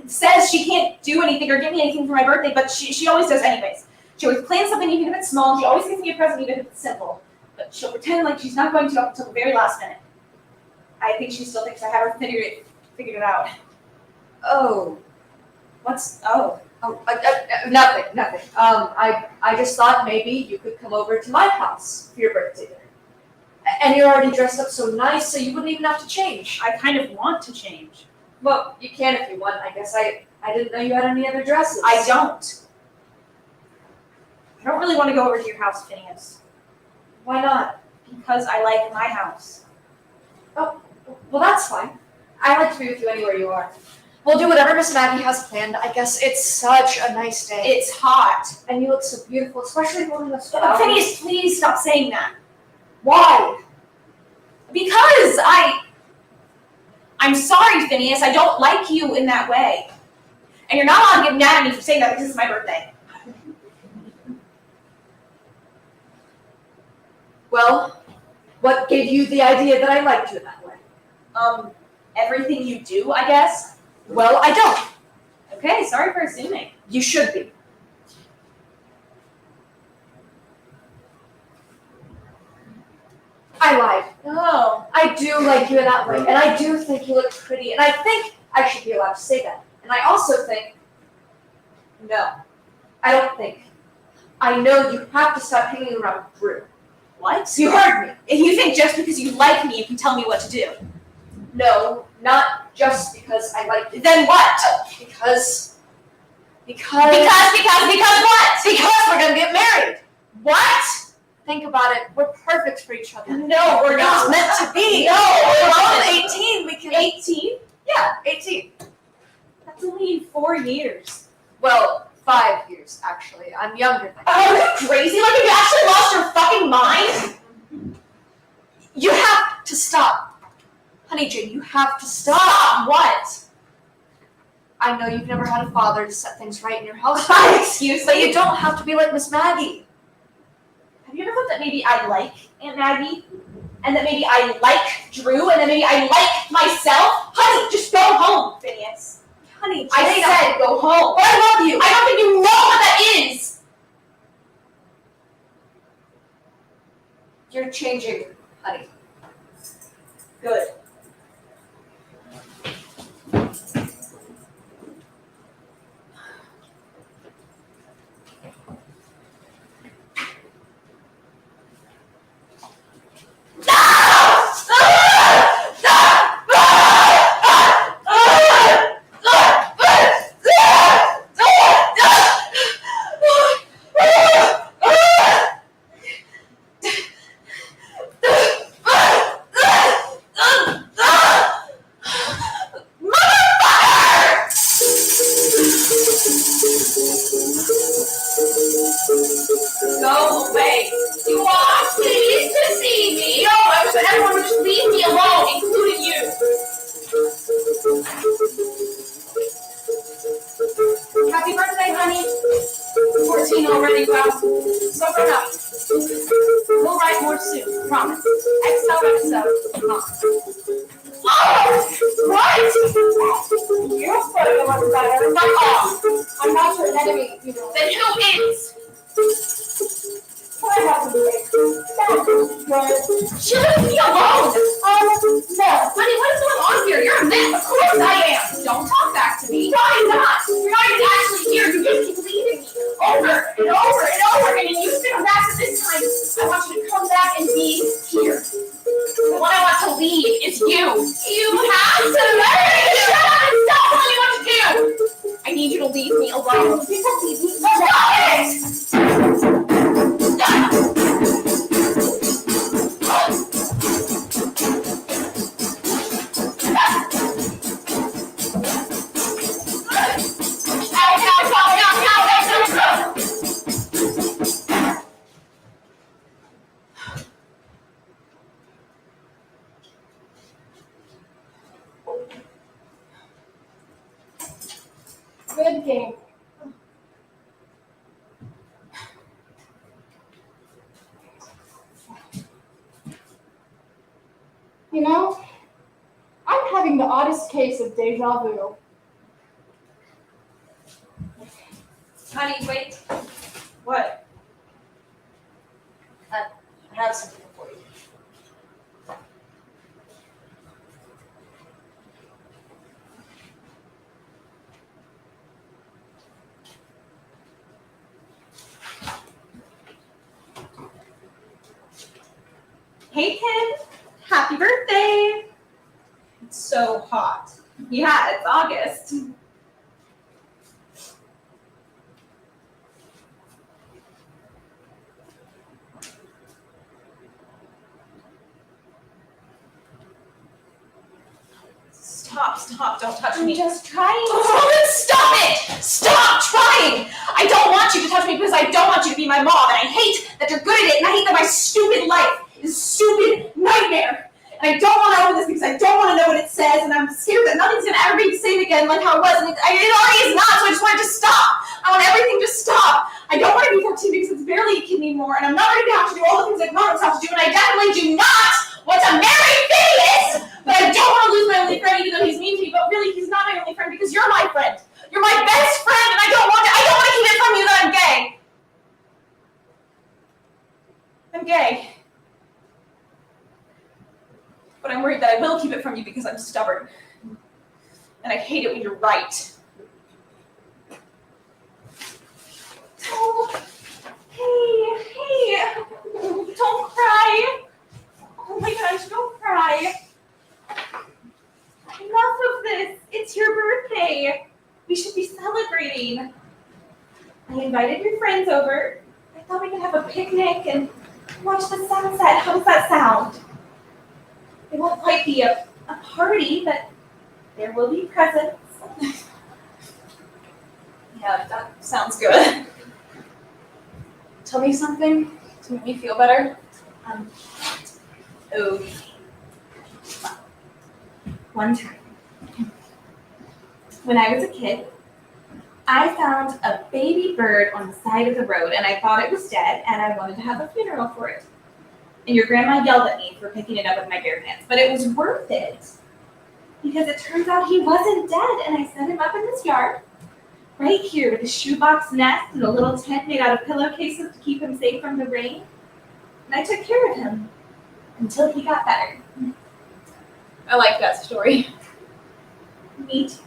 says she can't do anything or give me anything for my birthday, but she always does anyways. She always plans something even if it's small. She always gives me a present even if it's simple. But she'll pretend like she's not going to up until the very last minute. I think she still thinks I haven't figured it out. Oh. What's oh? Oh, nothing. I just thought maybe you could come over to my house for your birthday dinner. And you're already dressed up so nice, so you wouldn't even have to change. I kind of want to change. Well, you can if you want. I guess I didn't know you had any other dresses. I don't. I don't really want to go over to your house, Phineas. Why not? Because I like my house. Well, that's fine. I like to be with you anywhere you are. We'll do whatever Miss Maggie has planned. I guess it's such a nice day. It's hot. And you look so beautiful, especially holding the flowers. Phineas, please stop saying that. Why? Because I'm sorry, Phineas. I don't like you in that way. And you're not allowed to get mad at me for saying that because it's my birthday. Well, what gave you the idea that I liked you that way? Everything you do, I guess. Well, I don't. Okay, sorry for assuming. You should be. I lied. Oh. I do like you in that way, and I do think you look pretty, and I think I should be allowed to say that. And I also think, no, I don't think. I know you have to stop hanging around Drew. What? You heard me. If you think just because you like me, you can tell me what to do. No, not just because I like you. Then what? Because Because what? Because we're gonna get married. What? Think about it. We're perfect for each other. No, we're It not. was meant to be. No, we're we're all not. 18. We can. 18? Yeah, 18. That's only 4 years. Well, 5 years actually. I'm younger than you. Are you crazy? Like, have you actually lost your fucking mind? You have to stop, honey Jane. You have to stop. Stop what? I know you've never had a father to set things right in your house, Excuse but you me? don't have to be like Miss Maggie. Have you ever thought that maybe I like Aunt Maggie? And that maybe I like Drew? And that maybe I like myself? Honey, just go home, Phineas. Honey Jane, I said go home. I love you. I don't think you know what that is. You're changing, honey. Good. Go away. You are pleased to see me. No, I wish that everyone would just leave me alone, including you. Happy birthday, honey. 14 already, wow. So grown up. We'll write more soon, promise. XOXO. Oh! What? You said it was better. Fuck off. I'm not your enemy, you know. Then who is? I have to be. That's good. She leave me alone. No. Honey, what is going on here? You're a mess. Of course I am. Don't talk back to me. No, I'm not. You're not even actually here. You just keep leaving me over and over and over again. And you still come back to this time. I want you to come back and be here. The one I want to leave is you. You have to let me shut up and stop telling me what to do. I need you to leave me alone. You don't leave me alone. Stop it! Good game. You know, I'm having the oddest case of deja vu. Honey, wait. What? I have something for you. Hey, Ken. Happy birthday. It's so hot. Yeah, it's August. Stop, don't touch me. Just trying. Oh, then stop it! Stop trying! I don't want you to touch me because I don't want you to be my mom, and I hate that you're good at it, and I hate that my stupid life is a stupid nightmare. And I don't want to open this because I don't want to know what it says, and I'm scared that nothing's going to ever be the same again like how it was, and it already is not, so I just want it to stop. I want everything to stop. I don't want to be 14 because it's barely a kid anymore, and I'm not ready to have to do all the things that grown-ups have to do, and I definitely do not want to marry Phineas! But I don't want to lose my only friend even though he's mean to me, but really he's not my only friend because you're my friend. You're my best friend, and I don't want to keep it from you that I'm gay. I'm gay. But I'm worried that I will keep it from you because I'm stubborn. And I hate it when you're right. Oh, hey, don't cry. gosh, don't cry. Enough of this. It's your birthday. We should be celebrating. I invited your friends over. I thought we could have a picnic and watch the sunset. How does that sound? It won't quite be a party, but there will be presents. Yeah, that sounds good. Tell me something to make me feel better. Okay. One time, when I was a kid, I found a baby bird on the side of the road and I thought it was dead and I wanted to have a funeral for it. And your grandma yelled at me for picking it up with my bare hands, but it was worth it because it turns out he wasn't dead and I set him up in this yard right here with a shoebox nest and a little tent made out of pillowcases to keep him safe from the rain. And I took care of him until he got better. I like that story. Me too.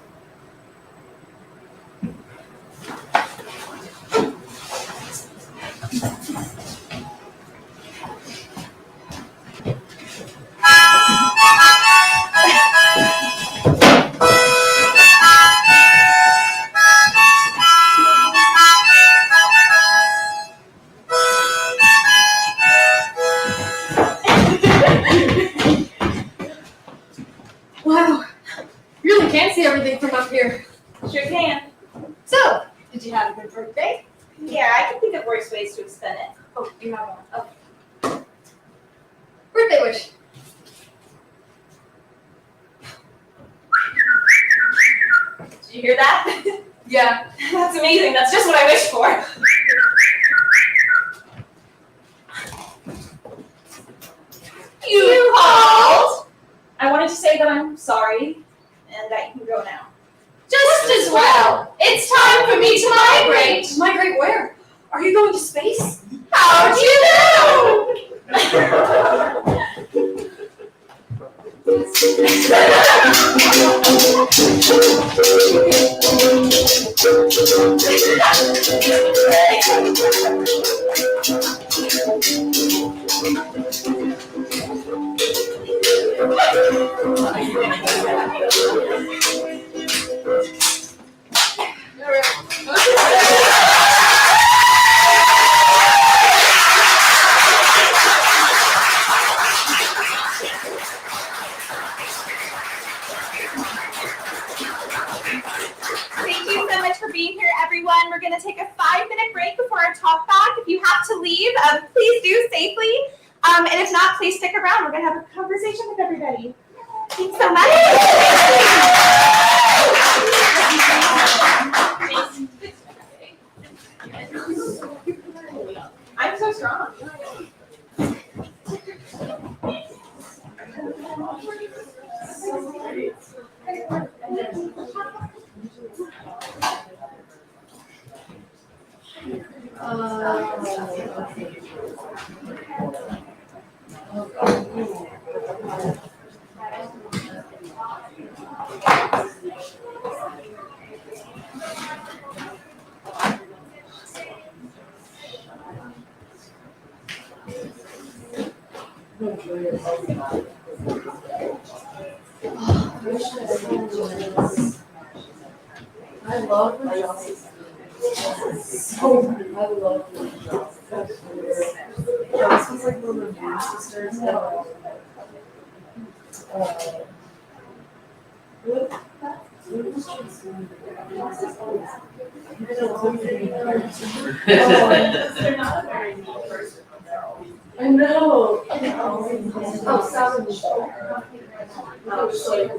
Wow. You really can see everything from up here. Sure can. So, did you have a good birthday? Yeah, I can think of worse ways to spend it. Oh, you have one. Okay. Birthday wish. Did you hear that? Yeah. That's amazing. That's just what I wished for. You called. I wanted to say that I'm sorry and that you can go now. Just as well. It's time for me to migrate. Migrate where? Are you going to space? How'd you know? Thank you so much for being here, everyone. We're going to take a 5-minute break before our talk back. If you have to leave, please do safely. And if not, please stick around. We're going to have a conversation with everybody. Thanks so much. I'm so strong. I love the Johnson. So I love the Johnson. This was like one of the Blues sisters. I know. Oh, Sarah Michelle. Oh, shit.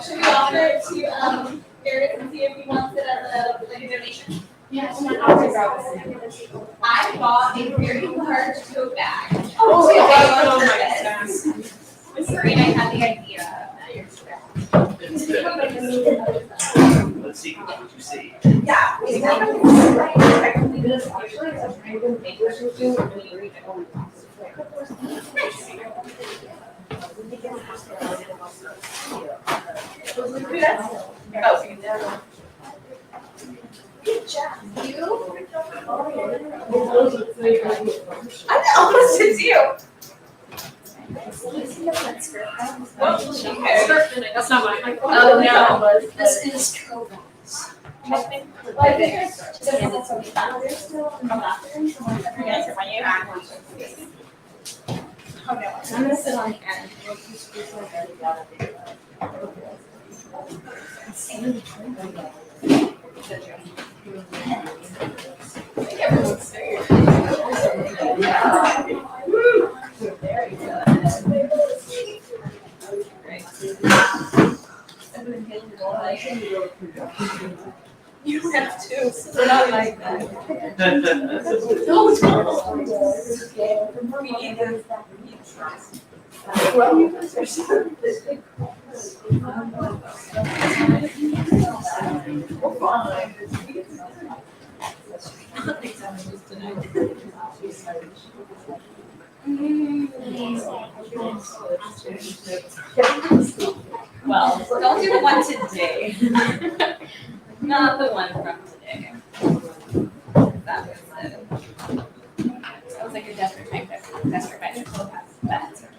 Should we offer it to Eric and see if he wants it as a donation? Yes. I bought a very large tote bag. Oh my goodness. Miss Serena had the idea. Let's see what you see. Yeah. Good job. You? I almost did too. That's not mine. Oh, no. This is Trova's. Oh no, I'm gonna sit on the end. I think everyone's very You have two, so they're not like that. No, it's not. Me either. Well, you guys are so. We're fine. Well, don't do the one today. Not the one from today. That was like a desperate vegetable. That's okay.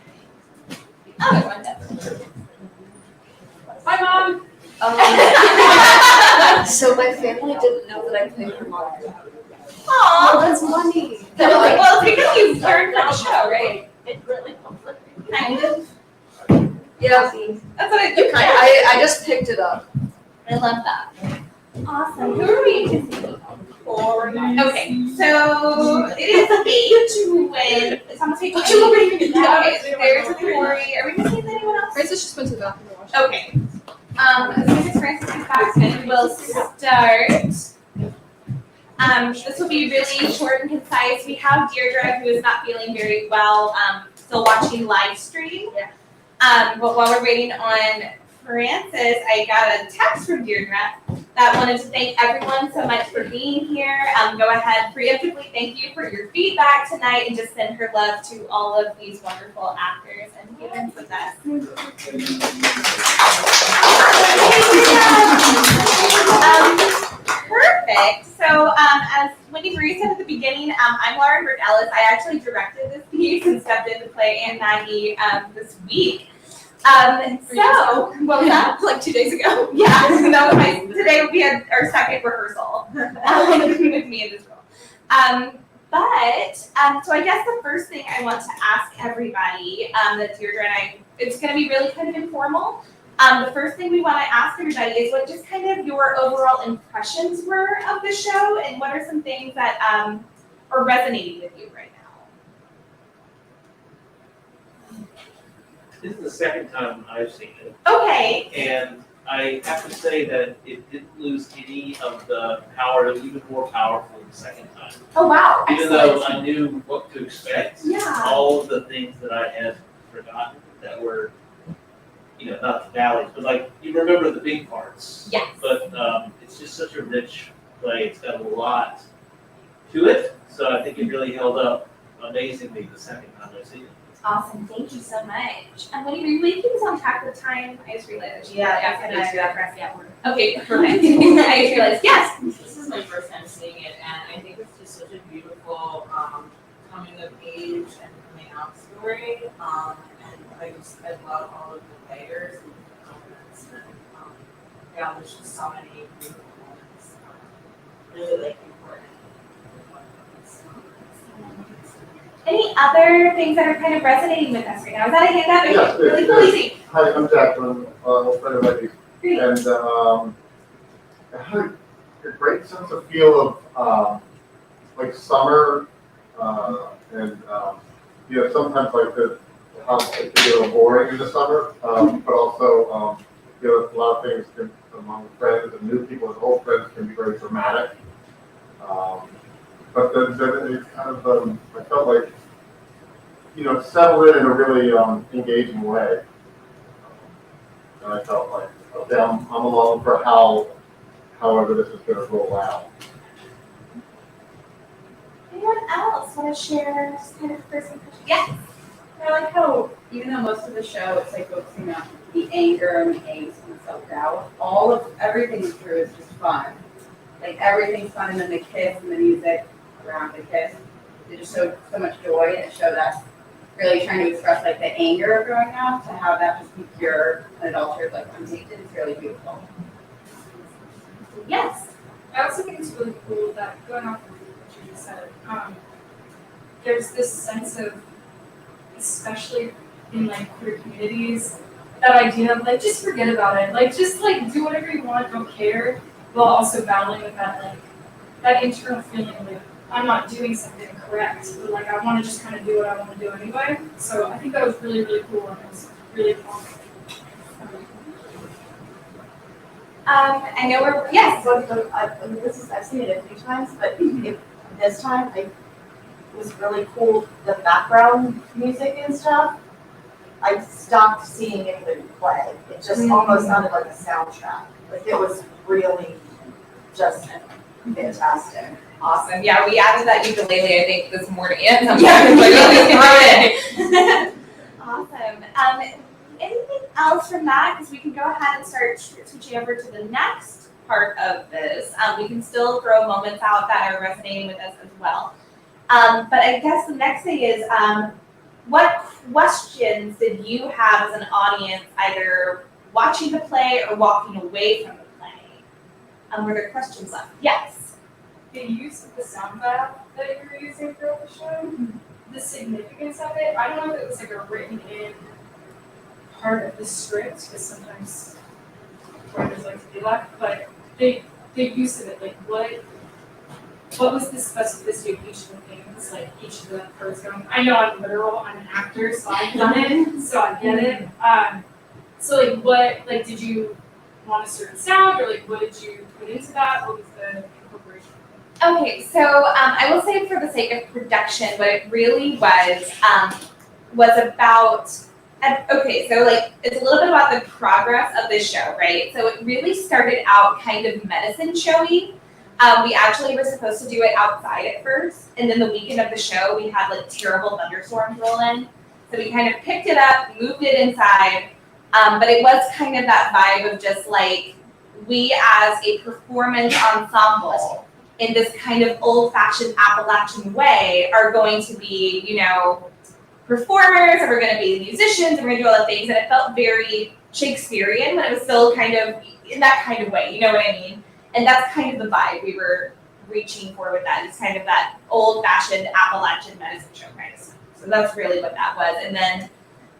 Other one does. Bye, Mom. So my family didn't know that I played harmonica. Aw, That's money. well, because you learned that show, right? It really kind of. Yeah, That's what I I just picked it up. I love that. Awesome. Who are we to see? Okay, so it is 8 to win. It's almost 8 to win. Okay, there's a Corey. Are we missing anyone else? Francis just went to the bathroom. Okay. As soon as Francis is back, then we'll start. This will be really short and concise. We have Deirdre, who is not feeling very well. still watching live stream. Yeah. But while we're waiting on Francis, I got a text from Deirdre that wanted to thank everyone so much for being here. Go ahead, preemptively thank you for your feedback tonight and just send her love to all of these wonderful actors and give them the best. Perfect. So as Wendy Marie said at the beginning, I'm Lauren Burke Ellis. I actually directed this piece and stepped in to play Aunt Maggie this week. So, what was that? Like 2 days ago? Yeah, that was today will be our second rehearsal with me in this role. So I guess the first thing I want to ask everybody, that Deirdre and I, it's gonna be really kind of informal. The first thing we wanna ask everybody is what just kind of your overall impressions were of the show and what are some things that are resonating with you right now? This is the second time I've seen it, Okay. and I have to say that it didn't lose any of the power. It was even more powerful the second time. Oh, wow. Even though I knew what to expect, Yeah. all of the things that I had forgotten that were, not the valleys, but like, you remember the big parts. Yes. But it's just such a rich play. It's got a lot to it, so I think it really held up amazingly the second time I've seen it. Awesome, thank you so much. And Wendy, will you keep us on track with time? I just realized. Yeah, Okay, perfect. I just realized, yes. This is my first time seeing it, and I think it's just such a beautiful coming of age and coming out story. And I love all of the players and the comments, and there's just so many beautiful moments. Really important. Any other things that are kind of resonating with us right now? Is that a hand up? Yeah, Really it cool, is. easy. Hi, I'm Jacqueline, friend of Becky's, Great. and I had a great sense of feel of like summer, and sometimes like the house can get a little boring in the summer, but also a lot of things can, among friends and new people and old friends, can be very dramatic. But then it's kind of I felt like settled in a really engaging way. And I felt like, okay, I'm along for however this is going to roll out. Anyone else want to share just kind of first impression? Yes. I like how, even though most of the show it's like focusing on the anger and the angst and the self-doubt, everything through is just fun. Like everything's fun, and then the kiss and the music around the kiss, it just showed so much joy, and it showed us really trying to express like the anger of growing up to have that just be pure and unaltered, like untainted. It's really beautiful. Yes. I also think it's really cool that, going off of what you just said, there's this sense of, especially in like queer communities, that idea of like just forget about it, like just like do whatever you want, don't care, while also battling with that like that internal feeling of like I'm not doing something correct, but like I want to just kind of do what I want to do anyway. So I think that was really, really cool, and it was really fun. I know we're, yes. I've seen it a few times, but this time it was really cool. The background music and stuff. I stopped seeing anybody play. It just almost sounded like a soundtrack. Like it was really just fantastic. Awesome. Yeah, we added that ukulele, I think, this morning. And sometimes like, awesome. Anything else from that? Because we can go ahead and start switching over to the next part of this. We can still throw moments out that are resonating with us as well. But I guess the next thing is, what questions did you have as an audience, either watching the play or walking away from the play? Were there questions left? Yes. The use of the sound bath that you were using throughout the show, the significance of it, I don't know if it was like a written in part of the script, because sometimes writers like to do that, but the use of it, like what was the specificity of each of the things, like each of the parts going, I know I'm literal, I'm an actor, so I get it, so like what, like did you want a certain sound, or like what did you put into that, what was the incorporation? Okay, so I will say for the sake of production, what it really was, was about, okay, so like, it's a little bit about the progress of this show, right? So it really started out kind of medicine showy. We actually were supposed to do it outside at first, and then the weekend of the show, we had like terrible thunderstorms roll in. So we kind of picked it up, moved it inside, but it was kind of that vibe of just like, we as a performance ensemble in this kind of old-fashioned Appalachian way are going to be, you know, performers, and we're going to be musicians, and we're going to do all the things, and it felt very Shakespearean, but it was still kind of in that kind of way, you know what I mean? And that's kind of the vibe we were reaching for with that. It's kind of that old-fashioned Appalachian medicine show kind of stuff. So that's really what that was. And then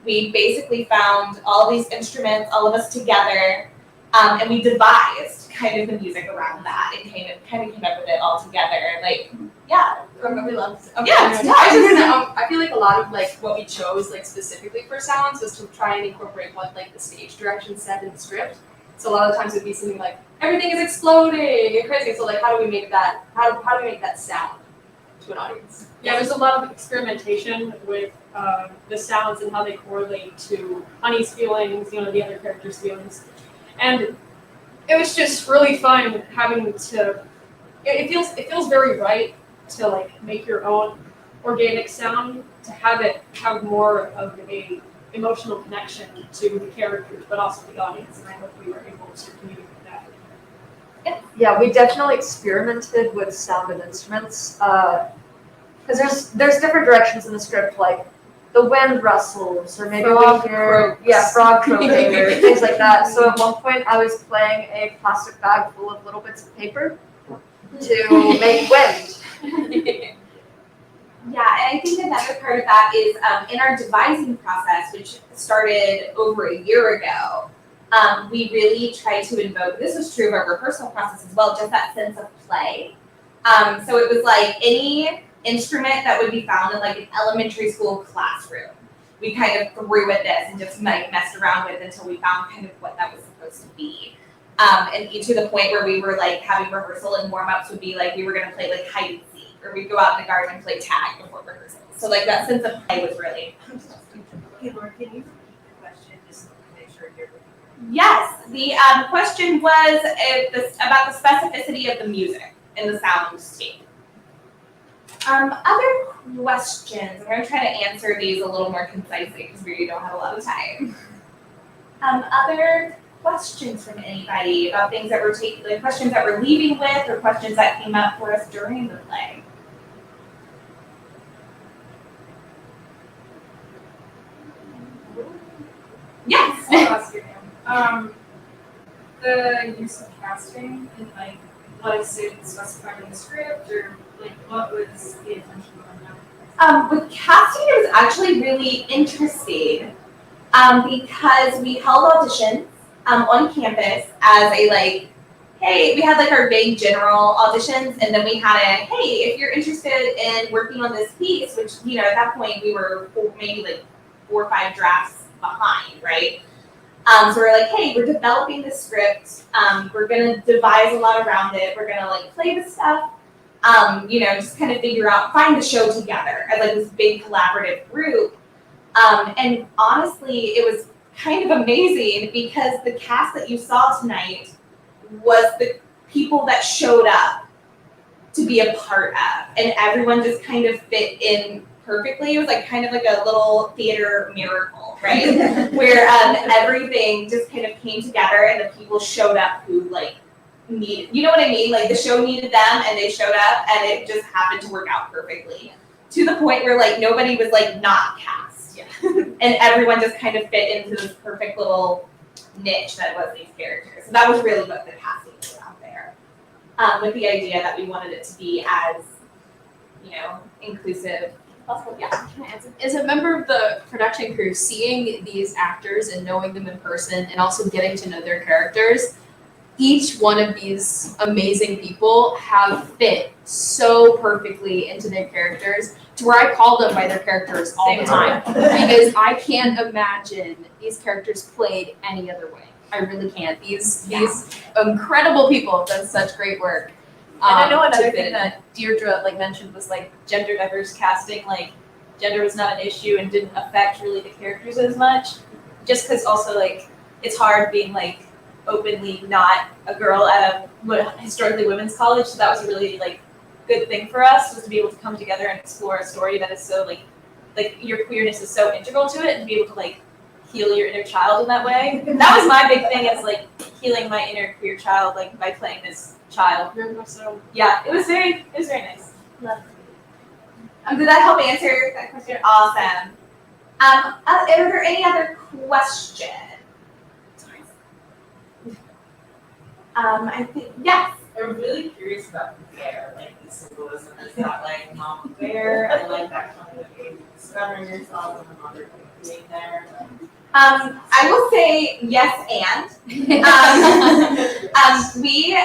we basically found all these instruments, all of us together, and we devised kind of the music around that and kind of came up with it all together. Like, yeah. We love it. Yeah, yeah. I feel like a lot of like what we chose like specifically for sounds was to try and incorporate what like the stage direction said in the script. So a lot of times it'd be something like everything is exploding and crazy. So like how do we make that sound to an audience? Yeah, there's a lot of experimentation with the sounds and how they correlate to Honey's feelings, you know, the other characters' feelings. And it was just really fun having to, it feels very right to like make your own organic sound, to have it have more of a emotional connection to the characters, but also the audience, and I hope we were able to communicate that. Yeah, we definitely experimented with sound and instruments, because there's different directions in the script, like the wind rustles, or maybe Frog we hear croaks. frog croaking or things like that. So at one point, I was playing a plastic bag full of little bits of paper to make wind. Yeah, and I think another part of that is in our devising process, which started over a year ago, we really tried to invoke, this was true of our rehearsal process as well, just that sense of play. So it was like any instrument that would be found in like an elementary school classroom, we kind of threw at this and just like messed around with until we found kind of what that was supposed to be. And to the point where we were like having rehearsal and warm-ups would be like we were gonna play like hide and seek, or we'd go out in the garden and play tag before rehearsal. So like that sense of play was really. Okay, Laura, can you repeat the question just to make sure you're. Yes, the question was about the specificity of the music and the soundscape. Other questions, I'm going to try to answer these a little more concisely because we really don't have a lot of time. Other questions from anybody about things that we're taking, like questions that we're leaving with, or questions that came up for us during the play? Yes. I'll ask you now. The use of casting and like what is it specified in the script, or like what was the intention behind that? With casting, it was actually really interesting because we held auditions on campus as a like, hey, we had like our big general auditions, and then we had a, hey, if you're interested in working on this piece, which, you know, at that point we were maybe like 4 or 5 drafts behind, right? So we're like, hey, we're developing this script. We're gonna devise a lot around it. We're gonna like play the stuff. You know, just kind of figure out, find the show together as like this big collaborative group. And honestly, it was kind of amazing because the cast that you saw tonight was the people that showed up to be a part of, and everyone just kind of fit in perfectly. It was like kind of like a little theater miracle, right? Where everything just kind of came together and the people showed up who like needed, you know what I mean? Like the show needed them and they showed up, and it just happened to work out perfectly. To the point where like nobody was like not cast. Yeah. And everyone just kind of fit into this perfect little niche that was these characters. So that was really what the casting was out there. With the idea that we wanted it to be as, you know, inclusive. Yeah. As a member of the production crew, seeing these actors and knowing them in person and also getting to know their characters, each one of these amazing people have fit so perfectly into their characters to where I call them by their characters all the time. Because I can't imagine these characters played any other way. I really can't. These incredible people have done such great work. And I know another thing that Deirdre like mentioned was like gender diverse casting. Like gender was not an issue and didn't affect really the characters as much. Just because also like it's hard being like openly not a girl at a historically women's college, so that was a really like good thing for us, was to be able to come together and explore a story that is so like your queerness is so integral to it, and be able to like heal your inner child in that way. That was my big thing, is like healing my inner queer child, like by playing this child. So yeah, it was very nice. Lovely. Did that help answer that question? Awesome. Are there any other questions? I think yes. I'm really curious about the bear, like the symbolism. Is that like mom bear and like that kind of like discovering yourself and the mother being there? I will say yes and. We,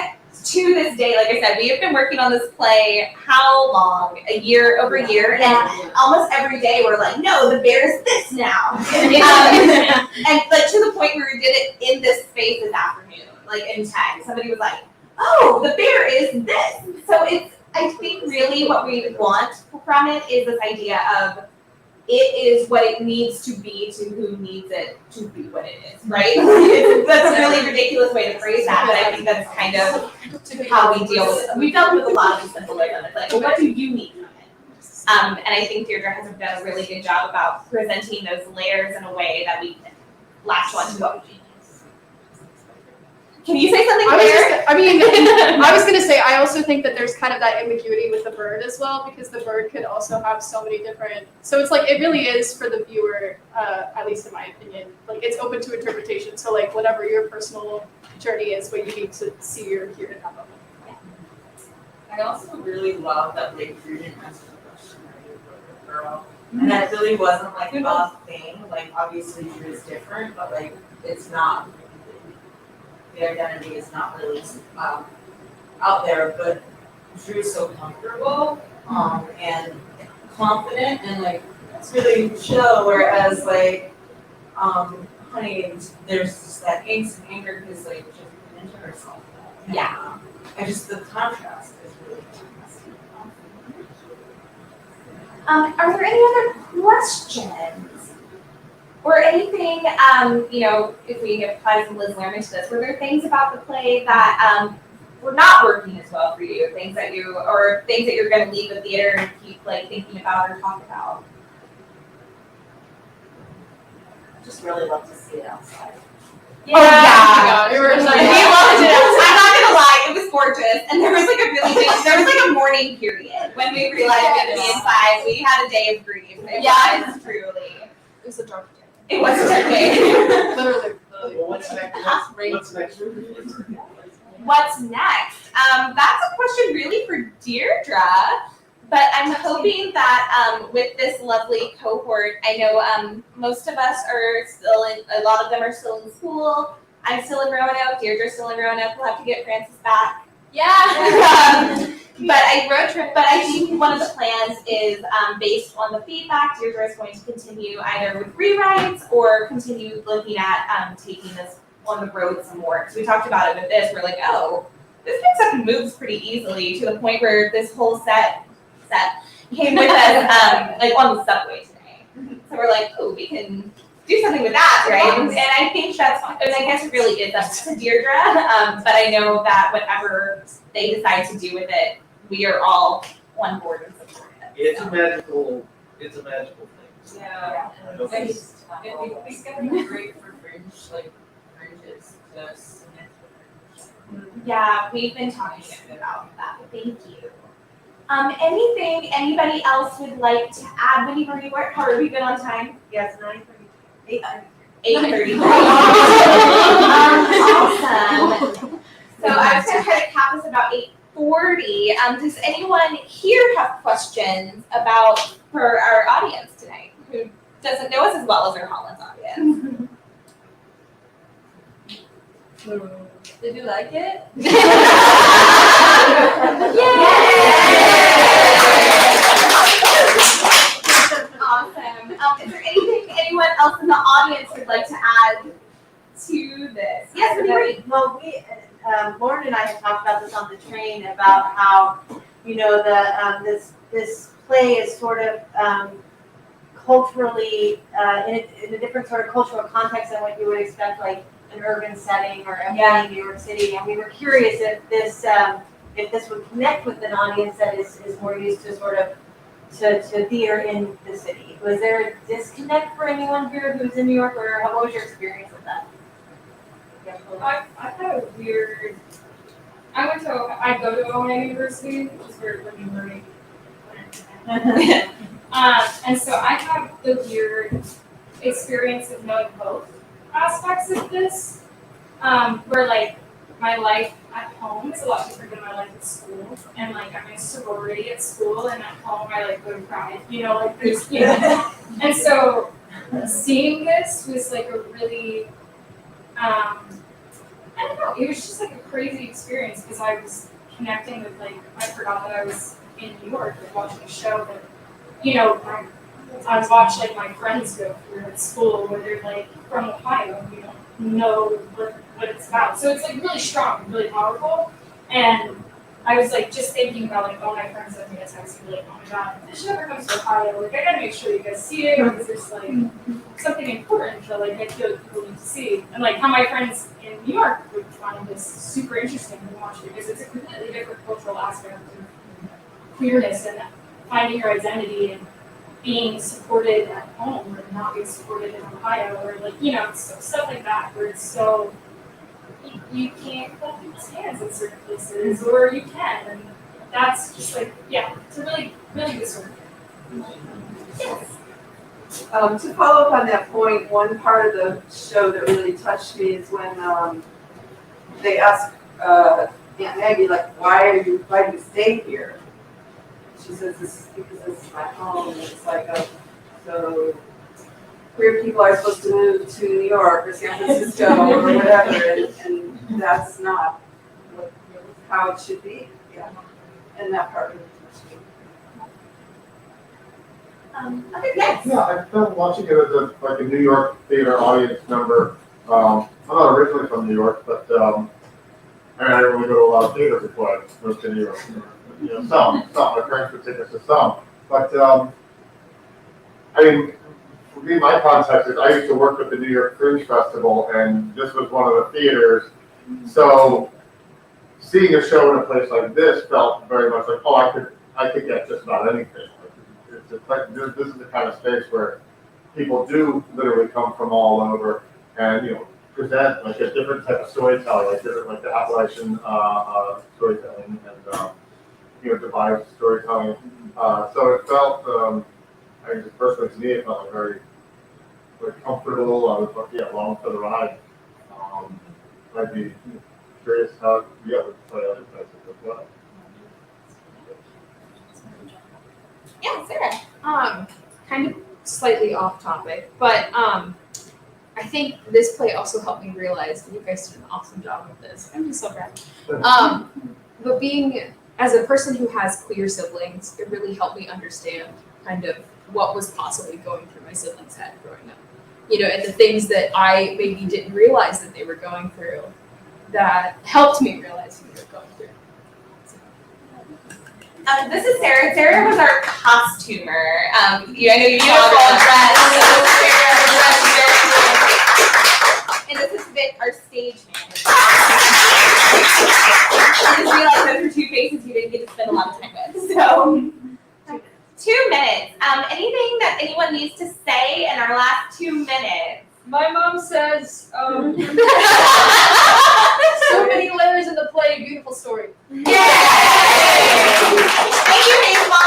to this day, like I said, we have been working on this play how long? Over a year, and almost every day we're like, no, the bear is this now. And but to the point where we did it in this space this afternoon, like in tech, somebody was like, oh, the bear is this. So it's, I think really what we want from it is this idea of it is what it needs to be to who needs it to be what it is, right? That's a really ridiculous way to phrase that, but I think that's kind of how we deal with it. We've dealt with a lot of these symbolism. It's like, well, what do you need from it? And I think Deirdre has done a really good job about presenting those layers in a way that we can latch on to what we need. Can you say something there? I was gonna say, I also think that there's kind of that ambiguity with the bird as well, because the bird could also have so many different, so it's like, it really is for the viewer, at least in my opinion, like it's open to interpretation. So like whatever your personal journey is, what you need to see or hear to have of it. I also really love that like you didn't answer the question that you were a girl. And that really wasn't like a thing. Like obviously Drew is different, but like it's not, the identity is not really out there, but Drew's so comfortable and confident, and like it's really chill, whereas like Honey, there's just that angst and anger because like she's been into herself. Yeah. And just the contrast is really fantastic. Are there any other questions? Or anything, you know, if we can apply some Liz Lerman to this, were there things about the play that were not working as well for you? Things that you're going to leave the theater and keep like thinking about or talk about? Just really love to see it outside. Yeah. We loved it. I'm not gonna lie, it was gorgeous, and there was like a mourning period when we realized we had to be inside. We had a day of grief. Yes, truly. It was a dark day. It was a dark day. Literally. Well, what's next? What's next? What's next? That's a question really for Deirdre, but I'm hoping that with this lovely cohort, I know most of us are still a lot of them are still in school. I'm still in Roanoke, Deirdre's still in Roanoke, we'll have to get Francis back. Yeah. But I think one of the plans is based on the feedback, Deirdre is going to continue either with rewrites or continue looking at taking this on the road some more. Because we talked about it with this, we're like, oh, this picks up and moves pretty easily to the point where this whole set came with us like on the subway today. So we're like, oh, we can do something with that, right? And I think that's fine. And I guess it really is up to Deirdre. But I know that whatever they decide to do with it, we are all on board and support it. It's a magical thing. Yeah. I don't think it's- I think it'd be great for fringes to submit to fringe. Yeah, we've been talking about that. Thank you. Anything anybody else would like to add? Wendy, how are we good on time? Yes, 9:30. 8:30. Awesome. So I was gonna try to cap this about 8:40. Does anyone here have questions for our audience tonight who doesn't know us as well as our Hollins audience? Did you like it? Awesome. Is there anyone else in the audience would like to add to this? Yes, Mary. Well, Lauren and I had talked about this on the train about how, you know, this play is sort of culturally, in a different sort of cultural context than what you would expect, like an urban setting or in New York City. And we were curious if this would connect with an audience that is more used to sort of to theater in the city. Was there a disconnect for anyone here who's in New York, or what was your experience with that? I've had a weird. I go to Ohio University, which is where living learning. And so I have the weird experience of knowing both aspects of this, where like my life at home is a lot different than my life at school, and like I'm in a sorority at school, and at home I like go to Pride, like there's, and so seeing this was like a really, I don't know, it was just like a crazy experience because I was connecting with like, I forgot that I was in New York and watching a show that, I watch like my friends go through at school where they're like from Ohio and you don't know what it's about. So it's like really strong, really powerful. And I was like just thinking about like all my friends sent me a text and be like, oh my god, if this show ever comes to Ohio, like I gotta make sure you guys see it because there's like something important that like I feel like people need to see. And like how my friends in New York would find this super interesting to watch because it's a completely different cultural aspect of queerness and finding your identity and being supported at home and not being supported in Ohio or like, stuff like that where it's so, you can't hold people's hands in certain places or you can, and that's just like, it's a really, really good story. Yes. To follow up on that point, one part of the show that really touched me is when they ask Aunt Maggie, like, why do you stay here? She says, this is because this is my home. And it's like, so queer people are supposed to move to New York or San Francisco or whatever, and that's not how it should be. Yeah, and that part of it. Yeah, I felt watching it as like a New York theater audience member. I'm not originally from New York, but I didn't really go to a lot of theater before I moved to New York. Some. My parents would take us to some. But, I mean, for me, my context is I used to work at the New York Fringe Festival, and this was one of the theaters. So, seeing a show in a place like this felt very much like, oh, I could get just about anything. This is the kind of space where people do literally come from all over and, present like a different type of storytelling, like the Appalachian storytelling and, devised storytelling. So it felt, I mean, just personally to me, it felt like very comfortable. I was along for the ride. I'd be curious how you guys would play other places as well. Yeah, Sarah. Kind of slightly off topic, but I think this play also helped me realize that you guys did an awesome job with this. I'm just so proud. But being, as a person who has queer siblings, it really helped me understand kind of what was possibly going through my siblings' head growing up. And the things that I maybe didn't realize that they were going through that helped me realize what they were going through. This is Sarah. Sarah was our costumer. I know you beautiful dress. And this is Vic, our stage manager. I just realized those are two faces you didn't get to spend a lot of time with. So, 2 minutes. Anything that anyone needs to say in our last 2 minutes? My mom says, so many layers in the play, beautiful story. Yay! Thank you, Hayes Mom.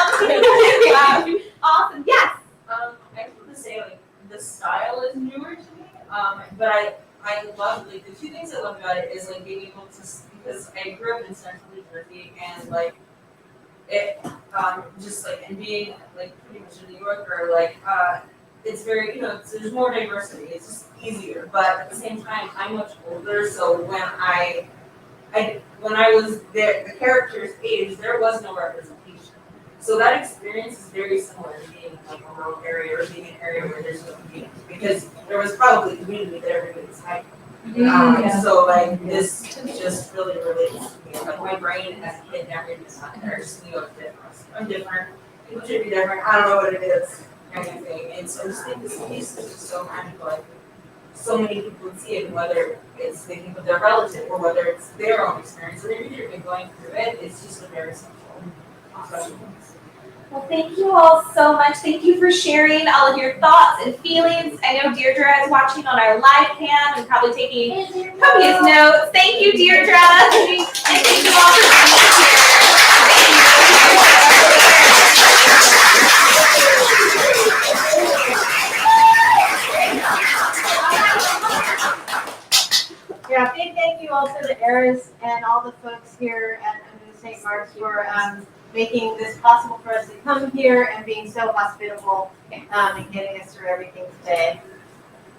Awesome. Yes. I just want to say, like, the style is newer to me, but I love, like, the two things I love about it is, like, being able to, because I grew up in Central New Jersey, and, like, it, just, like, and being, like, pretty much a New Yorker, like, it's very, there's more diversity, it's just easier, but at the same time, I'm much older, so when I was there, the character's age, there was no representation. So that experience is very similar to being in like a rural area or being in an area where there's no community, because there was probably community that everybody's hiding. So like this just really relates to me. Like my brain as a kid never even thought I just knew I was different. I'm different. People should be different. I don't know what it is. kind of thing. And so I just think this piece is just so magical. Like, so many people would see it, whether it's thinking of their relative or whether it's their own experience, or maybe they've been going through it. It's just a very simple, special piece. Well, thank you all so much. Thank you for sharing all of your thoughts and feelings. I know Deirdre is watching on our live cam and probably taking copious notes. Thank you, Deirdre. And thank you all for being Yeah, big thank you also to Eris and all the folks here at Under St. Mark's for making this possible for us to come here and being so hospitable and getting us through everything today.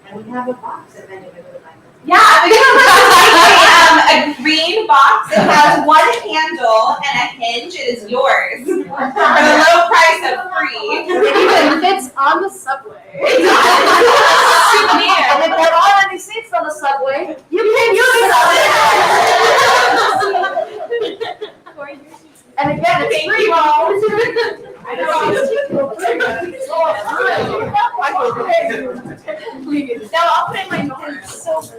And we have a box if anyone would like. Yeah, we have a green box. It has one handle and a hinge. It is yours for the low price of free. It even fits on the subway. Souvenir. And if there are any seats on the subway, you can use it. And again, it's free. I know. No, I'll put in my notes. So good.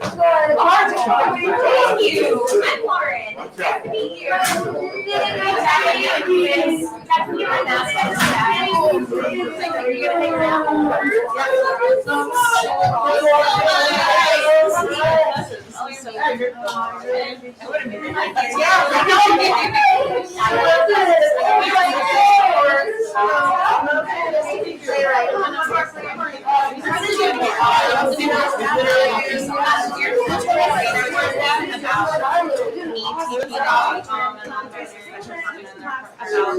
Thank you. I'm Lauren. Nice to meet you.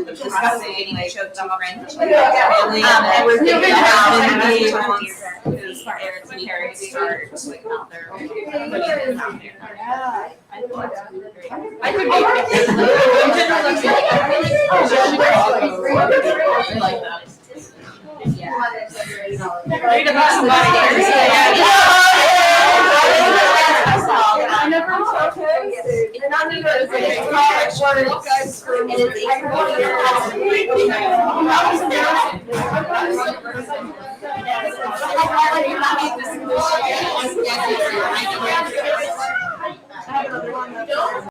Discussing show to friends. And we're thinking about because Eric's parents start like out there. I could like that. Read about somebody. I never told him. It's not even a it is a